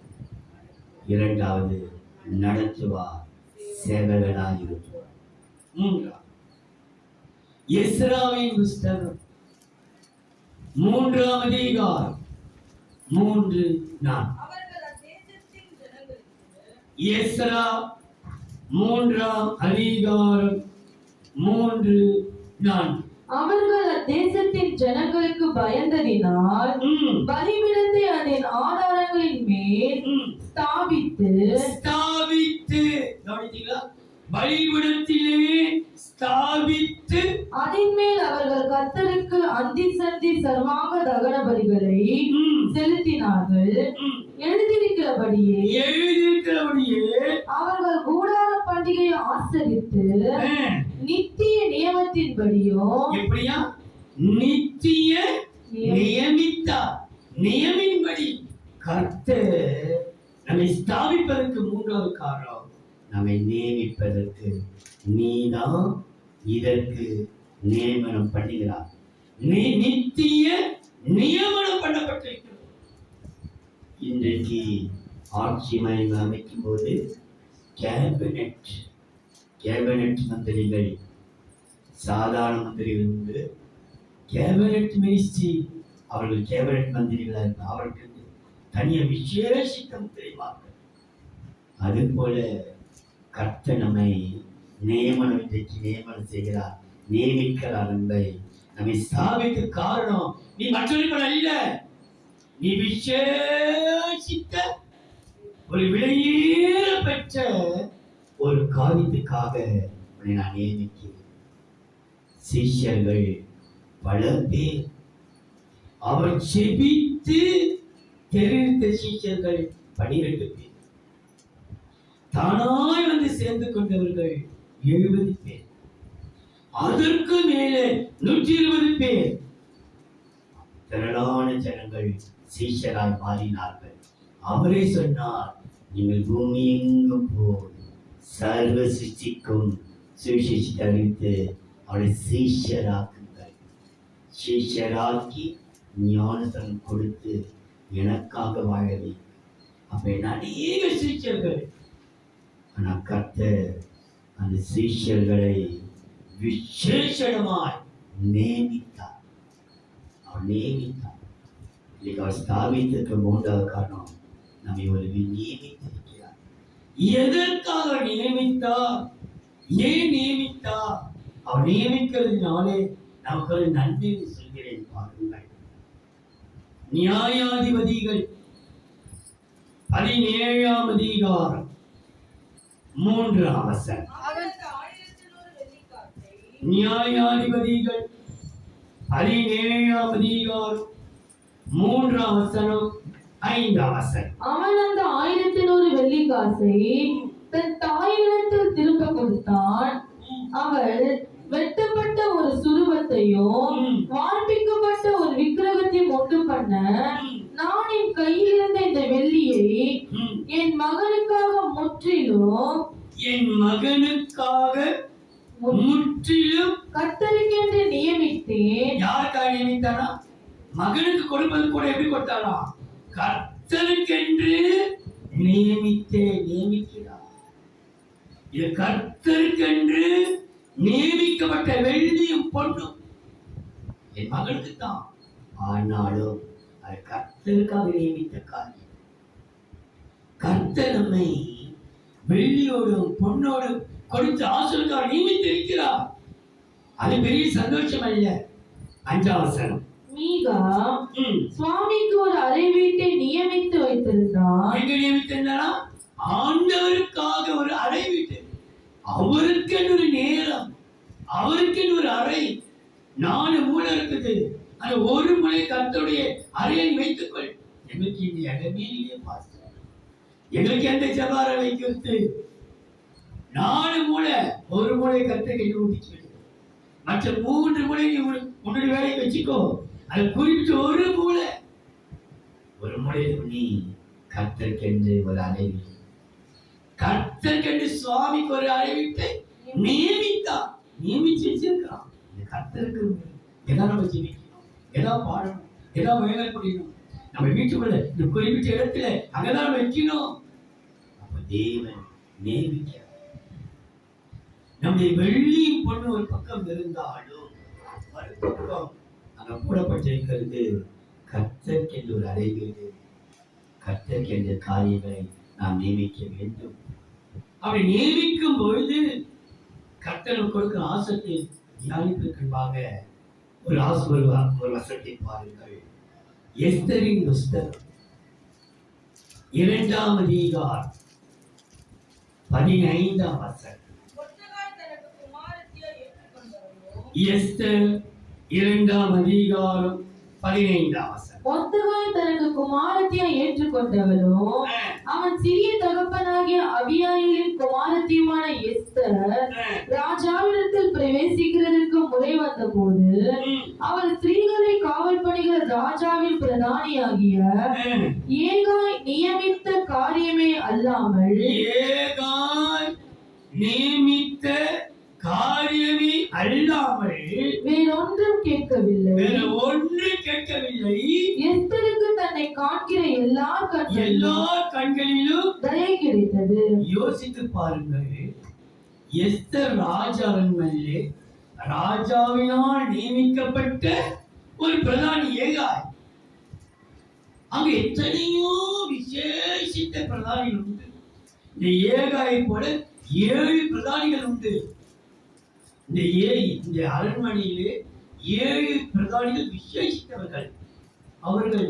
இரண்டாவது, நடத்துவார், சேவகனாய் இருப்போம். மூன்றாவது, எஸ்ராவின் புஸ்தகம் 3ஆம் அதிகாரம் 3-4. அவர்கள் அத்தேசத்தின் ஜனங்களுக்கு எஸ்ரா 3ஆம் அதிகாரம் 3-4. அவர்கள் அத்தேசத்தின் ஜனங்களுக்கு பயந்ததினால் பலிபீடத்தை அதன் ஆதாரங்களின் மேல் ஸ்தாபித்து கவனித்தீங்களா? பலிபீடத்திலே ஸ்தாபித்து அதன் மேல் அவர்கள் கர்த்தருக்கு அந்தி சந்தி சர்வாங்க தகன பலிகளை செலுத்தினார்கள். எழுதியிருக்கிறபடியே அவர்கள் கூடார பண்டிகையை ஆசரித்து நித்திய நியமத்தின்படியும். எப்படியா? நித்திய நியமித்தார். நியமின்படி கர்த்தர் நம்மை ஸ்தாபிப்பதற்கு மூன்றாவது காரணம், நம்மை நியமிப்பதற்கு. நீதான் இதற்கு நியமனம் பண்ணுகிறார். நீ நித்திய நியமனம் பண்ணப்பட்டிருக்கிறது. இன்றைக்கு ஆட்சி மயம் அமைக்கும் போது கேபினெட் மந்திரிகள், சாதாரண மந்திரிகள் உண்டு. கேபினெட் மினிஸ்ட்ரி, அவர்கள் கேபினெட் மந்திரிகளாக இருப்பார். அவர்களுக்கு தனியாக விசேஷித்த முத்திரைவார்கள். அதுபோல கர்த்தர் நம்மை நியமனம் செய்கிறார், நியமிக்கிறார். நம்மை ஸ்தாபிக்க காரணம் நீ மற்றவர்கள் அல்ல. நீ விசேஷித்த ஒரு விலையேற பெற்ற ஒரு காரியத்துக்காக உன்னை நான் நியமிக்கிறேன். சீஷர்கள் பல பேர், அவர் செபித்து தெரிவித்த சீஷர்கள் 12 பேர், தானாய் வந்து சேர்ந்து கொண்டவர்கள் 70 பேர், அதற்கு மேலே 120 பேர். திரளான ஜனங்கள் சீஷராய் மாறினார்கள். அவரே சொன்னார், நீங்கள் பூமி எங்கும் போய் சர்வ சிருஷ்டிக்கும் சுவிசேஷத்தை அறிவித்து அவரை சீஷராக்குங்கள். சீஷராக்கி ஞானஸ்தானம் கொடுத்து எனக்காக வாழவே. அப்ப அநேக சீஷர்கள். ஆனால் கர்த்தர் அந்த சீஷர்களை விசேஷமாய் நியமித்தார். அவர் நியமித்தார். இன்னைக்கு அவர் ஸ்தாபித்திருக்க மூன்றாவது காரணம், நம்மை ஒரு நியமித்திருக்கிறார். எதற்காக நியமித்தார்? ஏன் நியமித்தார்? அவர் நியமிக்கிறதுனாலே நமக்கு ஒரு நன்மை சொல்கிறேன் பாருங்கள். நியாயாதிபதிகள் 17ஆம் அதிகாரம் 3ஆம் வசனம். அவனுக்கு 1100 வெள்ளிக்காசை நியாயாதிபதிகள் 17ஆம் அதிகாரம் மூன்றாம் வசனம், ஐந்தாம் வசனம். அவன் அந்த 1100 வெள்ளிக்காசை தன் தாயிடத்தில் திரும்ப கொடுத்தான். அவள் வெட்டப்பட்ட ஒரு சுரூபத்தையும் வார்ப்பிக்கப்பட்ட ஒரு விக்கிரகத்தையும் உண்டு பண்ண, நான் என் கையில் இருந்த இந்த வெள்ளியை என் மகனுக்காக முற்றிலும் கர்த்தருக்கென்று நியமித்தேன். யாருக்காக நியமித்தானா? மகனுக்கு கொடுப்பது கூட எப்படி கொடுத்தாரா? கர்த்தருக்கென்று நியமிக்கிறார். இது கர்த்தருக்கென்று நியமிக்கப்பட்ட வெள்ளியும் பொண்ணும் என் மகனுக்கு தான். ஆனாலும் அது கர்த்தருக்காக நியமித்த காரியம். கர்த்தர் நம்மை வெள்ளியோடும் பொண்ணோடும் கொடுத்து ஆசலுக்காக நியமித்து இருக்கிறார். அது பெரிய சந்தோஷம் அல்ல. அஞ்சாம் வசனம். மீகா சுவாமிக்கு ஒரு அறை வீட்டை நியமித்து வைத்திருந்தான். எங்க நியமித்திருந்தாரா? ஆண்டவருக்காக ஒரு அறை வீட்டு, அவருக்கு ஒரு நேரம், அவருக்கு ஒரு அறை. 4 மூலை இருக்குது. அந்த ஒரு மூலை கர்த்தருடைய அறையை வைத்துக்கொள். எங்களுக்கு இந்த இடமே இல்லையே பாஸ்டர், எங்களுக்கு எந்த ஜபார வைக்கிறது? 4 மூலை, ஒரு மூலை கர்த்தருக்கு என்ன ஊதிச்சு, மற்ற 3 மூலை நீ உன்னுடைய வேலையை வச்சுக்கோ. அது குறிப்பிட்டு ஒரு மூலை நீ கர்த்தருக்கென்று ஒரு அறை, கர்த்தருக்கென்று சுவாமிக்கு ஒரு அறை வீட்டை நியமித்தான். நியமிச்சு வச்சிருக்கான். இந்த கர்த்தருக்கு எல்லாம் நம்ம ஜீவிக்கணும், எல்லாம் பாடணும், எல்லாம் வேலை புரியணும். நம்ம வீட்டுக்குள்ள இந்த குறிப்பிட்ட இடத்துல அங்கதான் வைக்கணும். அப்ப தேவன் நியமிக்க நம்முடைய வெள்ளி பொண்ணு ஒரு பக்கம் இருந்தாலும் மறுபக்கம் அங்க போடப்பட்டிருக்கிறது கர்த்தருக்கென்று ஒரு அறை வீடு, கர்த்தருக்கென்ற காரியங்களை நாம் நியமிக்க வேண்டும். அப்படி நியமிக்கும் பொழுது கர்த்தர் கொடுக்கிற ஆசத்தை தியானிப்பதற்காக ஒரு வசனத்தை பாருங்கள். எஸ்தரின் புஸ்தகம் 2ஆம் அதிகாரம் 15ஆம் வசனம். எஸ்தர் 2ஆம் அதிகாரம் 15ஆம் வசனம். மொர்தெகாய் தனக்கு குமாரத்தியை ஏற்றுக்கொண்டவனோ அவன் சிறிய தகப்பனாகிய அபியாயிலின் குமாரத்தியுமான எஸ்தர் ராஜாவிடத்தில் பிரவேசிக்கிறதற்கு முறை வந்த போது அவள் ஸ்திரீகளை காவல் பணிகிற ராஜாவின் பிரதானியாகிய ஏகாய் நியமித்த காரியமே அல்லாமல் வேறொன்றும் கேட்கவில்லை. எஸ்தருக்கு தன்னை காண்கிற எல்லா கண்களிலும் தயை கிடைத்தது. யோசித்து பாருங்கள். எஸ்தர் ராஜாவின்மேலே ராஜாவினால் நியமிக்கப்பட்ட ஒரு பிரதானி ஏகாய். அங்க எத்தனையோ விசேஷித்த பிரதானிகள் உண்டு. இந்த ஏகாயை போல 7 பிரதானிகள் உண்டு. இந்த அரண்மனையிலே 7 பிரதானிகள் விசேஷித்தவர்கள். அவர்கள்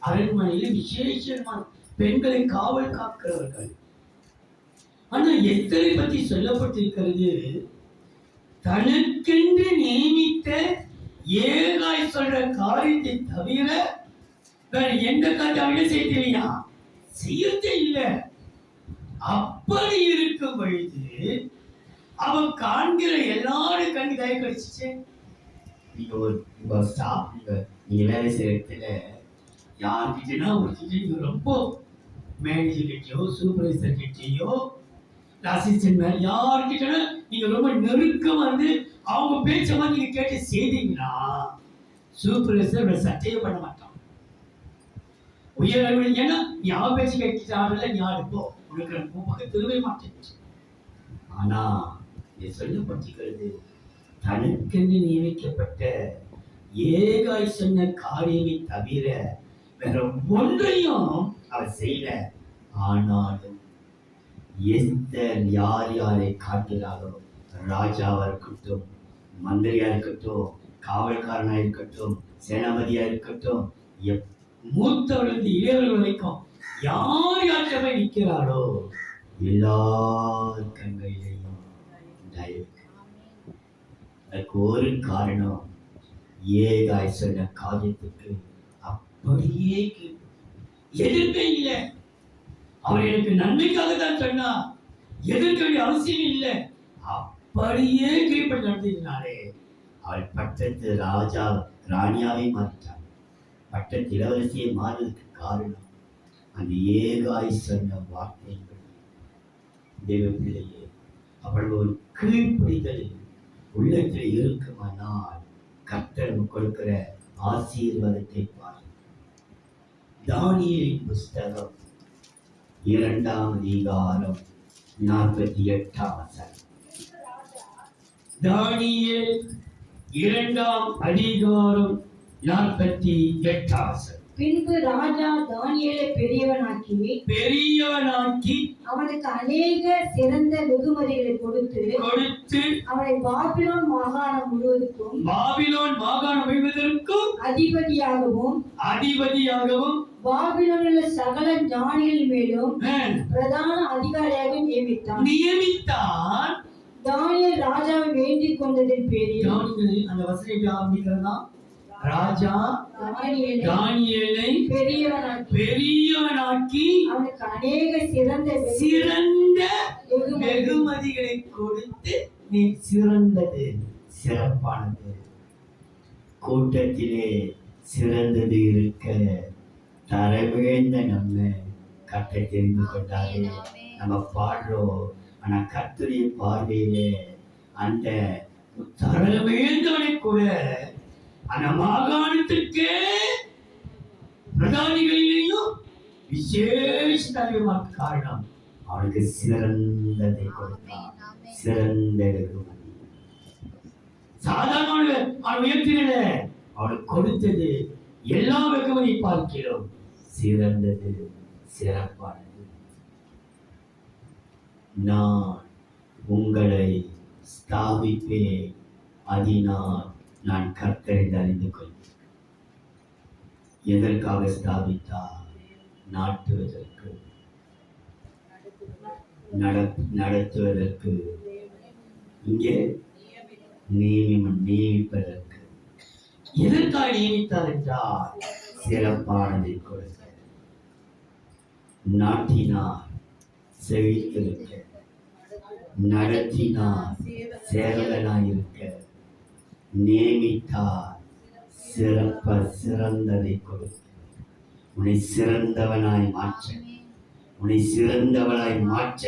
அரண்மனையில் விசேஷமான பெண்களை காவல் காக்கிறவர்கள். ஆனா எஸ்தரை பற்றி சொல்லப்பட்டிருக்கிறது, தனக்கென்று நியமித்த ஏகாய் சொல்ற காரியத்தை தவிர வேற எந்த காரியத்தையும் செய்யலையா? செய்யறதே இல்லை. அப்படி இருக்கும் பொழுது அவன் காண்கிற எல்லாரும் கண்டு தய கிடைச்சிச்சு. நீங்க ஸ்டாப், நீங்க வேலை செய்யற இடத்துல யார்கிட்டனா ஒரு ரொம்ப மேனேஜர் கிட்டயோ சூப்பர்வைசர் கிட்டயோ அசிஸ்டன்ட் மேல யார்கிட்டனா நீங்க ரொம்ப நெருக்கம் வந்து அவங்க பேச்ச மாதிரி நீங்க கேட்டு செய்தீங்கன்னா சூப்பர்வைசர் சட்டையே பண்ண மாட்டான். உயர் ஏன்னா நீ அவன் பேச்சு கேட்டு ஆடல, நீ ஆடுப்போ உனக்கு பக்கம் திரும்ப மாட்டேன். ஆனா இது சொல்லப்பட்டிருக்கிறது, தனக்கென்று நியமிக்கப்பட்ட ஏகாய் சொன்ன காரியத்தை தவிர வேற ஒன்றையும் அவர் செய்யல. ஆனாலும் எஸ்தர் யார் யாரை காட்டுகிறாரோ, ராஜாவா இருக்கட்டும், மந்திரியா இருக்கட்டும், காவல்காரனா இருக்கட்டும், சேனாபதியா இருக்கட்டும், மூத்தவர்கள் இளையவர்கள் வரைக்கும் யார் யார் போய் நிற்கிறாரோ எல்லார் கண்களிலேயும் தயவு. அதுக்கு ஒரு காரணம், ஏகாய் சொன்ன காரியத்துக்கு அப்படியே எதிர்ப்பே இல்லை. அவர் எனக்கு நன்மைக்காக தான் சொன்னார், எதிர்க்க வேண்டிய அவசியம் இல்லை. அப்படியே கீழ்ப்படி நடந்ததினாலே அவள் பட்டத்து ராஜா ராணியாவை மாறிட்டாள். பட்டத்து இளவரசியை மாறுவதற்கு காரணம் அந்த ஏகாய் சொன்ன வார்த்தைகள். தேவ பிள்ளையே, அவள் ஒரு கீழ்ப்படிதல் உள்ளத்தில் இருக்குமானால் கர்த்தர் கொடுக்கிற ஆசீர்வாதத்தை பார். தானியேலின் புஸ்தகம் 2ஆம் அதிகாரம் 48ஆம் வசனம். தானியேல் 2ஆம் அதிகாரம் 48ஆம் வசனம். பின்பு ராஜா தானியேலை பெரியவனாக்கி அவனுக்கு அநேக சிறந்த வெகுமதிகளை கொடுத்து அவனை பாபிலோன் மாகாணம் முழுவதற்கும் அதிபதியாகவும் பாபிலோனில் சகல ஞானிகள் மேலும் பிரதான அதிகாரியாக நியமித்தான். தானியேல் ராஜாவை வேண்டிக் கொண்டதின் பேரில் அந்த வசனத்தை ஆரம்பிக்கிறதா, ராஜா தானியேலை பெரியவனாக்கி அவனுக்கு அநேக சிறந்த வெகுமதிகளை கொடுத்து, நீ சிறந்தது சிறப்பானது கூட்டத்திலே சிறந்தது இருக்க தரவேந்த நம்ம கட்டை தெரிந்து கொண்டாரு. நம்ம பாடுறோம், ஆனா கர்த்தருடைய பார்வையிலே அந்த தரவேந்தவனை கூட அந்த மாகாணத்திற்கே பிரதானிகளிலேயும் விசேஷ தலைவமாக காரணம் அவனுக்கு சிறந்ததை கொடுத்தான். சிறந்த வெகுமதி சாதாரண அவன் உயர்த்தின அவனுக்கு கொடுத்தது எல்லா வெகுமதி பார்க்கிறோம் சிறந்தது, சிறப்பானது. நான் உங்களை ஸ்தாபிப்பேன், அதனால் நான் கர்த்தரை அறிந்து கொள்வேன். எதற்காக ஸ்தாபித்தார்? நாட்டுவதற்கு, நடத்துவதற்கு, இங்கே நியமிப்பதற்கு. எதற்காக நியமித்தார் என்றால் சிறப்பானதை கொடுக்க, நாட்டினார் செழித்திருக்க, நடத்தினார் சேவகனாயிருக்க, நியமித்தார் சிறந்ததை கொடுக்க. உன்னை சிறந்தவனாய் மாற்ற, உன்னை சிறந்தவனாய் மாற்ற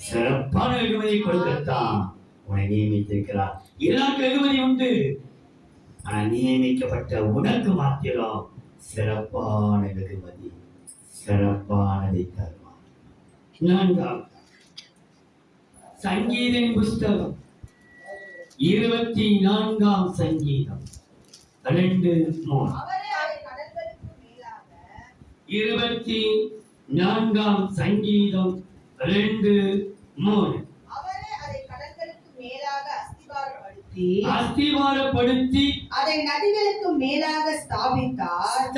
சிறப்பான வெகுமதி கொடுக்கத்தான் உன்னை நியமித்திருக்கிறார். எல்லாருக்கும் வெகுமதி உண்டு, ஆனால் நியமிக்கப்பட்ட உனக்கு மாத்திரம் சிறப்பான வெகுமதி, சிறப்பானதை தருவார். 4ஆம் சங்கீதம் புஸ்தகம் 24ஆம் சங்கீதம் 2:3. 24ஆம் சங்கீதம் 2:3. அஸ்திவாரப்படுத்தி அதை நதிகளுக்கு மேலாக ஸ்தாபித்தார்.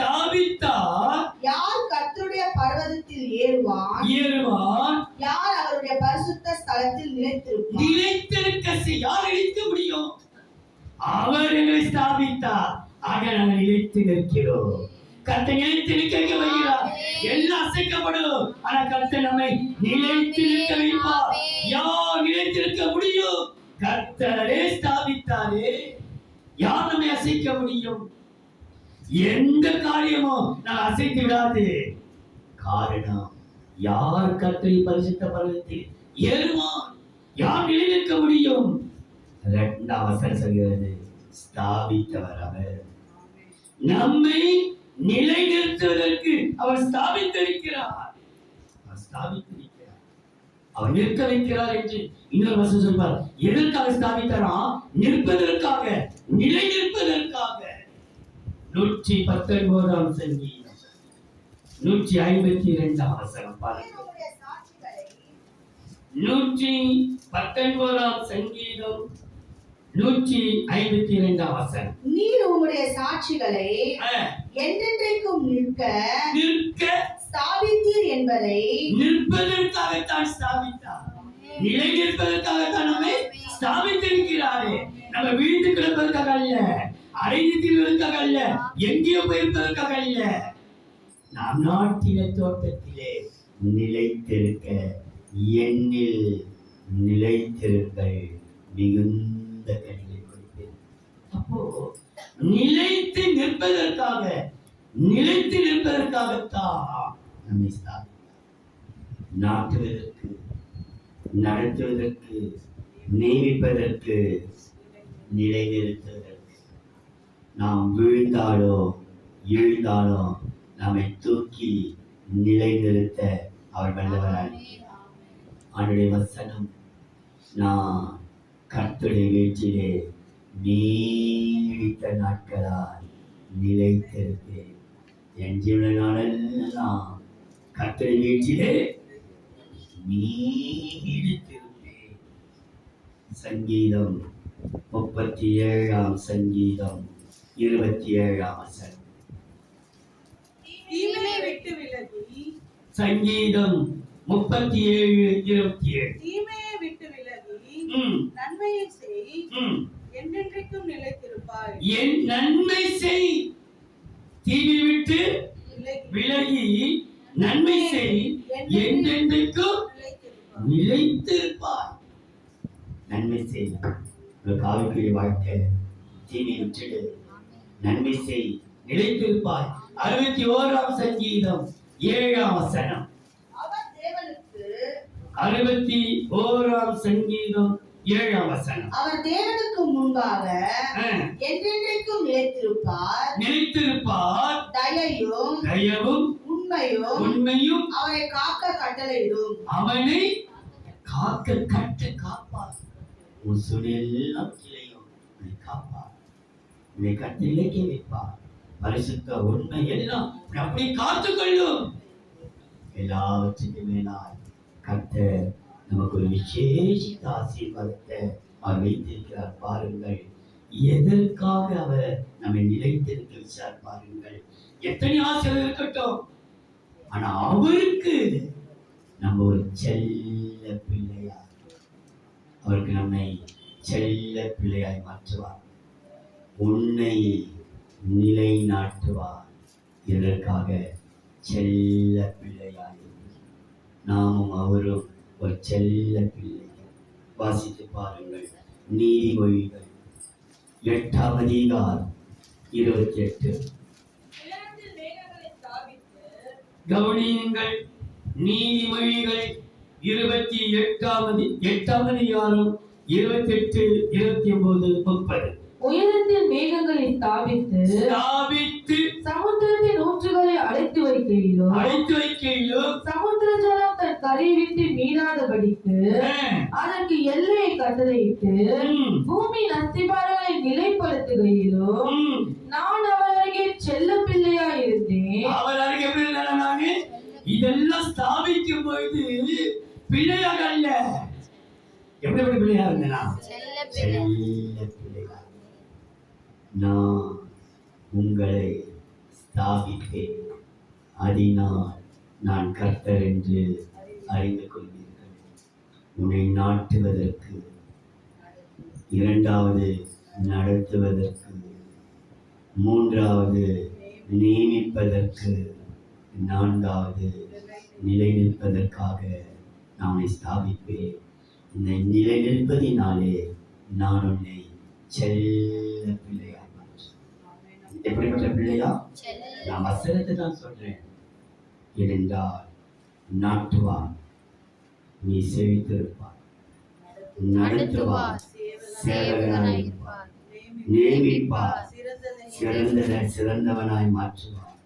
யார் கர்த்தருடைய பர்வதத்தில் ஏறுவான்? யார் அவருடைய பரிசுத்த ஸ்தலத்தில் நிலைத்திருக்க யார் நிலைக்க முடியும்? அவர் எங்களை ஸ்தாபித்தார், ஆக நாங்கள் நிலைத்து நிற்கிறோம். கர்த்தர் நிலைத்து நிற்க வைக்கிறார். எல்லாம் அசைக்கப்படும், ஆனா கர்த்தர் நம்மை நிலைத்து நிற்க வைப்பார். யார் நிலைத்து நிற்க முடியும்? கர்த்தரே ஸ்தாபித்தாரே, யார் நம்மை அசைக்க முடியும்? எந்த காரியமும் நான் அசைத்து விடாது. காரணம், யார் கர்த்தரை பரிசுத்த பர்வதத்தில் ஏறுவான்? யார் நிலைநிற்க முடியும்? 2ஆம் வசனம் சொல்கிறது, ஸ்தாபித்தவர் அவர். நம்மை நிலைநிறுத்துவதற்கு அவர் ஸ்தாபித்திருக்கிறார். அவர் நிற்க வைக்கிறார் என்று இன்னொரு வசனம் சொல்வார். எதற்காக ஸ்தாபித்தாரா? நிற்பதற்காக, நிலை நிற்பதற்காக. 119ஆம் சங்கீதம் 152ஆம் வசனம் பாருங்க. 119ஆம் சங்கீதம் 152ஆம் வசனம். நீர் உம்முடைய சாட்சிகளை என்றென்றைக்கும் நிற்க ஸ்தாபித்தீர் என்பதை. நிற்பதற்காகத்தான் ஸ்தாபித்தார், நிலை நிற்பதற்காகத்தான் நம்மை ஸ்தாபித்திருக்கிறாரே. நம்ம வீழ்ந்து கிடப்பதற்காக அல்ல, அலைந்து திரிவதற்காக அல்ல, எங்கேயோ போயிருப்பதற்காக அல்ல. நாம் நாட்டின தோட்டத்திலே நிலைத்திருக்க என்னில் நிலைத்திருங்கள், மிகுந்த கனிகளை கொடுப்பேன். அப்போ நிலைத்து நிற்பதற்காகத்தான் நம்மை ஸ்தாபித்தார். நாட்டுவதற்கு, நடத்துவதற்கு, நியமிப்பதற்கு, நிலைநிறுத்துவதற்கு. நாம் விழுந்தாலோ எழுந்தாலோ நம்மை தூக்கி நிலைநிறுத்த அவர் வல்லவராய். அவருடைய வசனம், நான் கர்த்தருடைய வீட்டிலே நீடித்த நாட்களால் நிலைத்திருப்பேன். என் ஜீவன நாளெல்லாம் கர்த்தருடைய வீட்டிலே நீடித்திருப்பேன். சங்கீதம் 37 சங்கீதம் 27 வசனம். தீமையை விட்டு விலகி சங்கீதம் 37:27. தீமையை விட்டு விலகி ம், நன்மையை செய், ம். என்றென்றைக்கும் நிலைத்திருப்பாய். என் நன்மை செய், தீமை விட்டு விலகி விலகி நன்மை செய், என்றென்றைக்கும் நிலைத்திருப்பாய். நிலைத்திருப்பாய். நன்மை செய்யலாம். ஒரு காவிக்குரிய வாழ்க்கை, தீமை விட்டுடு, நன்மை செய். நிலைத்திருப்பாய். 61 சங்கீதம் 7 வசனம். அவர் தேவனுக்கு 61 சங்கீதம் 7 வசனம். அவர் தேவனுக்கு முன்பாக ஆ, என்றென்றைக்கும் நிலைத்திருப்பார். நிலைத்திருப்பார். தயையும் தயவும் உண்மையும் உண்மையும் அவரை காக்க கட்டளையிடும். அவனை காப்பார். உன் சூழ்நிலையெல்லாம் கீழையும் உன்னை காப்பார். உன்னை கட்டு இலக்கி வைப்பார். பரிசுத்த உண்மை எல்லாம் உன்னை அப்படியே காத்துக்கொள்ளும். எல்லாவற்றுக்கும் மேலாய் கர்த்தர் நமக்கு ஒரு விசேஷித்த ஆசீர்வாதத்தை அவர் வைத்திருக்கிறார். பாருங்கள், எதற்காக அவர் நம்மை நிலைத்திருக்க வச்சார் பாருங்கள். எத்தனை ஆசிரியர் இருக்கட்டும், ஆனா அவருக்கு நம்ம ஒரு செல்ல பிள்ளையா, அவருக்கு நம்மை செல்ல பிள்ளையாய் மாற்றுவார். உன்னை நிலைநாட்டுவார். இதற்காக செல்ல பிள்ளையாய் நாமும் அவரும் ஒரு செல்ல பிள்ளை. வாசித்து பாருங்கள், நீதிமொழிகள் 8 அதிகாரம் 28. உயரத்தில் மேகங்களை ஸ்தாபித்து கவனியுங்கள். நீதிமொழிகள் 8 அதிகாரம் 28, 29, 30. உயரத்தில் மேகங்களை ஸ்தாபித்து சமுத்திரத்தின் ஊற்றுகளை அடைத்து வைக்கையிலும் சமுத்திர ஜலம் தன் கரை விட்டு மீறாதபடிக்கு அதற்கு எல்லையை கட்டளையிட்டு பூமியின் அஸ்திபாரங்களை நிலைப்படுத்துகையிலும் நான் அவர் அருகே செல்ல பிள்ளையா இருந்தேன். அவர் அருகே எப்படி இருந்தாரா? நானு இதெல்லாம் ஸ்தாபிக்கும் பொழுது பிள்ளையாக அல்ல. எப்படி பிள்ளையா இருந்தேனா? செல்ல பிள்ளையா. நான் உங்களை ஸ்தாபிப்பேன், அதனால் நான் கர்த்தர் என்று அறிந்து கொள்வீர்கள். உன்னை நாட்டுவதற்கு, இரண்டாவது நடத்துவதற்கு, மூன்றாவது நியமிப்பதற்கு, நான்காவது நிலைநிற்பதற்காக நான் உன்னை ஸ்தாபிப்பேன். உன்னை நிலைநிற்பதினாலே நான் உன்னை செல்ல பிள்ளையாய் மாற்றுவேன். எப்படிப்பட்ட பிள்ளையா? நான் வசனத்தை தான் சொல்றேன். ஏனென்றால் நாட்டுவார், நீ செவித்திருப்பார், நடத்துவார், சேவகனாயிருப்பார், நியமிப்பார், சிறந்தவனாய் மாற்றுவார்,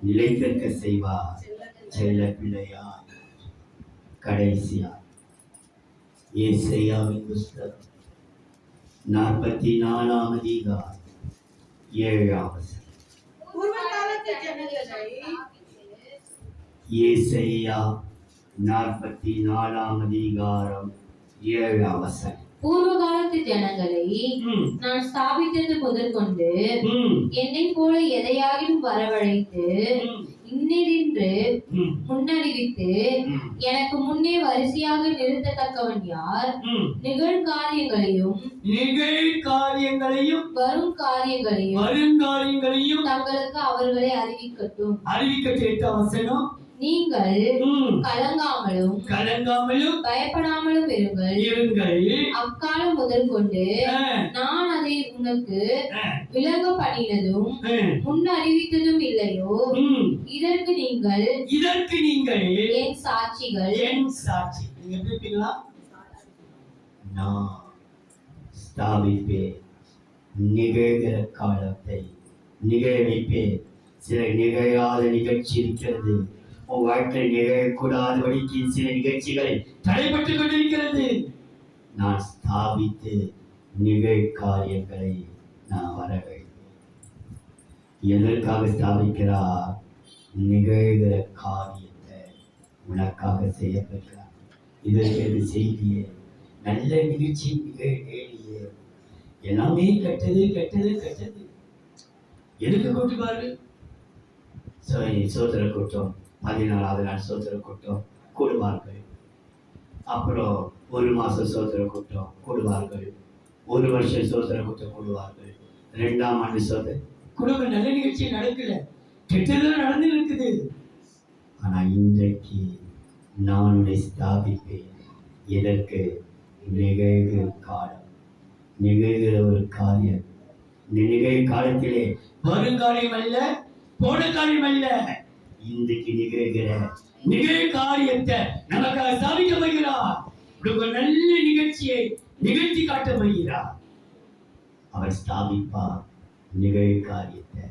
நிலைத்திருக்க செய்வார், செல்ல பிள்ளையாய். கடைசியா ஏசாயாவின் புஸ்தகம் 44 அதிகாரம் 7 வசனம். பூர்வ காலத்து ஜனங்களை ஏசாயா 44 அதிகாரம் 7 வசனம். பூர்வ காலத்து ஜனங்களை நான் ஸ்தாபித்தது முதற்கொண்டு என்னை போல எதையாகிலும் வரவழைத்து இன்னதென்று ம், முன்னறிவித்து ம், எனக்கு முன்னே வரிசையாக நிறுத்தத்தக்கவன் யார்? ம். நிகழ்காரியங்களையும் நிகழ்காரியங்களையும் வரும் காரியங்களையும் வருங்காரியங்களையும் தங்களுக்கு அவர்களை அறிவிக்கட்டும். அறிவிக்க கேட்ட வசனம். நீங்கள் ம், கலங்காமலும் கலங்காமலும் பயப்படாமலும் இருங்கள். இருங்கள். அக்காலம் முதல் கொண்டு ஆ, நான் அதை உனக்கு ஆ, விளங்க பண்ணினதும் ஆ. முன் அறிவித்ததும் இல்லையோ? ம். இதற்கு நீங்கள் இதற்கு நீங்கள் என் சாட்சிகள். என் சாட்சி. நீங்க எப்படி இருப்பீங்களா? நான் ஸ்தாபிப்பேன், நிகழ்கிற காலத்தை நிகழ்விப்பேன். சில நிகழாத நிகழ்ச்சி இருக்கிறது. உன் வாழ்க்கையில் நிகழக்கூடாதபடிக்கு சில நிகழ்ச்சிகளை தடைப்பட்டுக் கொண்டிருக்கிறது. நான் ஸ்தாபித்து நிகழ்காரியங்களை நான் வர வேண்டும். எதற்காக ஸ்தாபிக்கிறார்? நிகழ்கிற காரியத்தை உனக்காக செய்யப்படுகிறார். இதற்கு செய்தியே நல்ல நிகழ்ச்சி நிகழ்நிலையே எல்லாமே கெட்டது கெட்டது கெட்டது. எதுக்கு கூட்டுவாரு? சோதர கூட்டம் 14வது நாள் சோதர கூட்டம் கூடுவார்கள். அப்புறம் 1 மாசம் சோதர கூட்டம் கூடுவார்கள். 1 வருஷம் சோதர கூட்டம் கூடுவார்கள். 2ஆம் ஆண்டு சோதர குடும்ப நல்ல நிகழ்ச்சி நடக்கல, கெட்டதும் நடந்து இருக்குது. ஆனா இன்றைக்கு நான் உன்னை ஸ்தாபிப்பேன். எதற்கு? நிகழ்கிற காலம், நிகழ்கிற ஒரு காரியம். இந்த நிகழ்காலத்திலே வருங்காரியம் அல்ல, போன காரியம் அல்ல, இன்றைக்கு நிகழ்கிற நிகழ்காரியத்தை நமக்காக ஸ்தாபிக்க போகிறார். ஒரு நல்ல நிகழ்ச்சியை நிகழ்த்தி காட்ட போகிறார். அவர் ஸ்தாபிப்பார் நிகழ்காரியத்தை.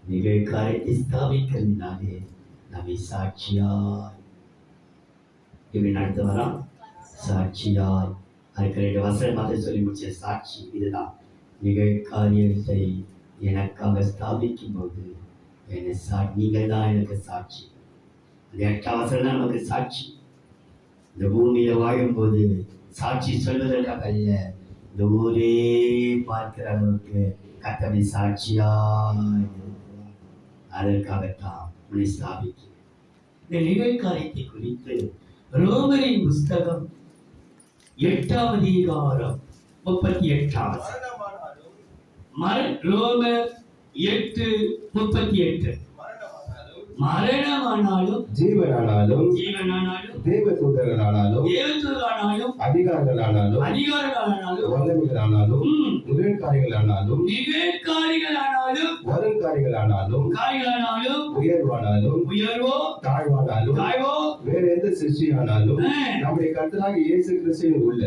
நிகழ்காரியத்தை ஸ்தாபிக்கிறதுனாலே நம்மை சாட்சியாய் இப்படி நடத்த வரோம். சாட்சியாய் அதுக்கு 2 வசனம் பார்த்து சொல்லி முடிச்ச சாட்சி இதுதான். நிகழ்காரியத்தை எனக்காக ஸ்தாபிக்கும் போது நீங்கள் தான் எனக்கு சாட்சி. அந்த 8ஆம் வசனம் தான் நமக்கு சாட்சி. இந்த பூமியில வாழும்போது சாட்சி சொல்வதற்காக அல்ல, இந்த ஊரே பார்க்கிற அளவுக்கு கர்த்தரை சாட்சியாய் இருக்கிறார். அதற்காகத்தான் உன்னை ஸ்தாபிக்கிறேன். இந்த நிகழ்காரியத்தை குறித்து ரோமரின் புஸ்தகம் 8ஆம் அதிகாரம் 38ஆம் ரோமர் 8:38 மரணமானாலும் ஜீவனானாலும் ஜீவனானாலும் தேவதூதர்களானாலும் தேவதூதர்களானாலும் அதிகாரங்களானாலும் அதிகாரங்களானாலும் வல்லமைகளானாலும் நிகழ்காரியங்களானாலும் நிகழ்காரியங்களானாலும் வருங்காரியங்களானாலும் காரியங்களானாலும் உயர்வானாலும் உயர்வோ தாழ்வானாலும் தாழ்வோ வேற எந்த சிருஷ்டியானாலும் நம்முடைய கர்த்தராகிய இயேசு கிறிஸ்துவில் உள்ள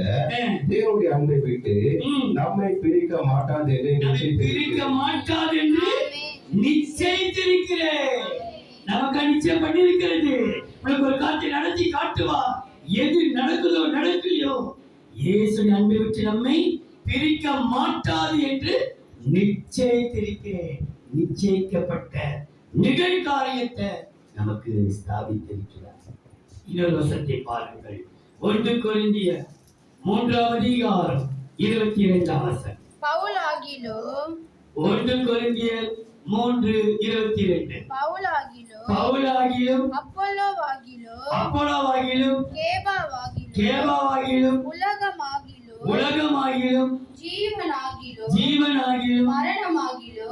தேவனுடைய அன்பை விட்டு நம்மை பிரிக்க மாட்டாது என்று நம்மை பிரிக்க மாட்டாது என்று நிச்சயித்திருக்கிறேன். நமக்கு நிச்சயம் பண்ணிருக்கிறது. உனக்கு ஒரு காட்சி நடத்தி காட்டுவா. எது நடக்குதோ நடக்கலையோ இயேசுவின் அன்பை விட்டு நம்மை பிரிக்க மாட்டாது என்று நிச்சயித்திருக்கிறேன். நிச்சயிக்கப்பட்ட நிகழ்காரியத்தை நமக்கு ஸ்தாபித்திருக்கிறார். இன்னொரு வசனத்தை பாருங்கள். 1 கொரிந்தியர் 3ஆம் அதிகாரம் 22ஆம் வசனம். பவுலாகிலும் 1 கொரிந்தியர் 3:22. பவுலாகிலும் அப்போலோவாகிலும் கேபாவாகிலும் உலகமாகிலும் ஜீவனாகிலும்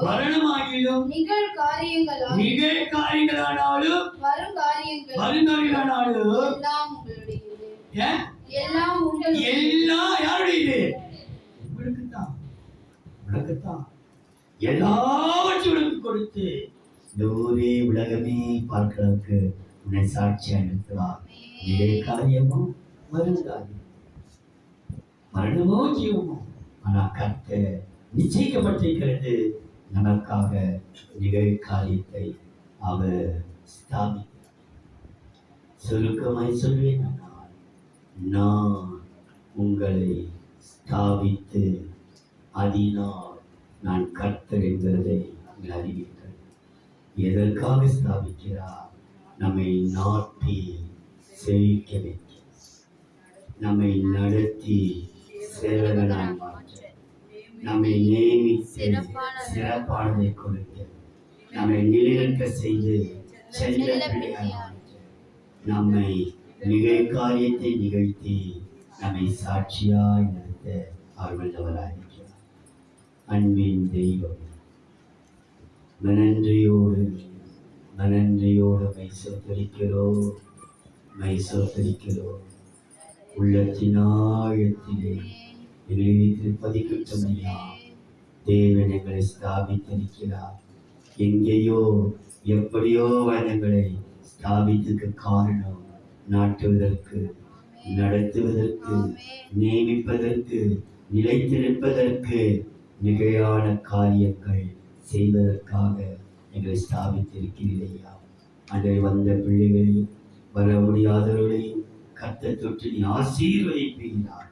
மரணமாகிலும் நிகழ்காரியங்களானாலும் வருங்காரியங்களானாலும் எல்லாம் யாருடையது? உங்களுக்குத்தான், உனக்குத்தான். எல்லாவற்றையும் உனக்கு கொடுத்து இந்த ஊரே உலகமே பார்க்கிறதுக்கு உன்னை சாட்சியா நிறுத்துவார். நிகழ்காரியமோ வருங்காரியம், மரணமோ ஜீவமோ, ஆனா கர்த்தர் நிச்சயிக்கப்பட்டிருக்கிறது நமக்காக நிகழ்காரியத்தை அவர் ஸ்தாபித்தார். சுருக்கமாய் சொல்வேன், நான் உங்களை ஸ்தாபித்து அதனால் நான் கர்த்தர் என்பதை நீங்கள் அறிவீர்கள். எதற்காக ஸ்தாபிக்கிறார்? நம்மை நாட்டி செழிக்க வைக்க, நம்மை நடத்தி சேவகனாய் மாற்ற, நம்மை நியமித்து சிறப்பானதை கொடுக்க, நம்மை நிலைநிற்க செய்து செல்ல பிள்ளையாய் மாற்ற நம்மை மிகை காரியத்தை நிகழ்த்தி நம்மை சாட்சியாய் நடத்த அவர் வல்லவராயிருக்கிறார். அன்பின் தெய்வம், மனன்றியோடு மை சோதரிக்கிறோம். உள்ளத்தின் ஆழத்திலே எங்களை பதிக்கட்டும். தேவன் எங்களை ஸ்தாபித்திருக்கிறார். எங்கேயோ எப்படியோ வனங்களை ஸ்தாபித்ததுக்கு காரணம் நாட்டுவதற்கு, நடத்துவதற்கு, நியமிப்பதற்கு, நிலைத்திருப்பதற்கு, மிகையான காரியங்கள் செய்வதற்காக எங்களை ஸ்தாபித்திருக்கிறீர்களையா. அதை வந்த பிள்ளைகளையும் வர முடியாதவர்களையும் கர்த்தர் தொட்டு நீ ஆசீர்வதிப்பீர்கள்.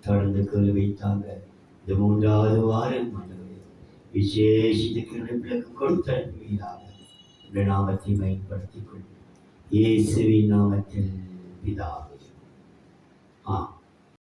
தொடர்ந்து கிருபை தாங்க. இந்த 3வது வாரம் ஆண்டவரே விசேஷித்த கிருபைக்கு கொடுத்து அனுப்புவீராக. இந்த நாமத்தை பயன்படுத்திக் கொள். இயேசுவின் நாமத்தில் பிதாவே. ஆ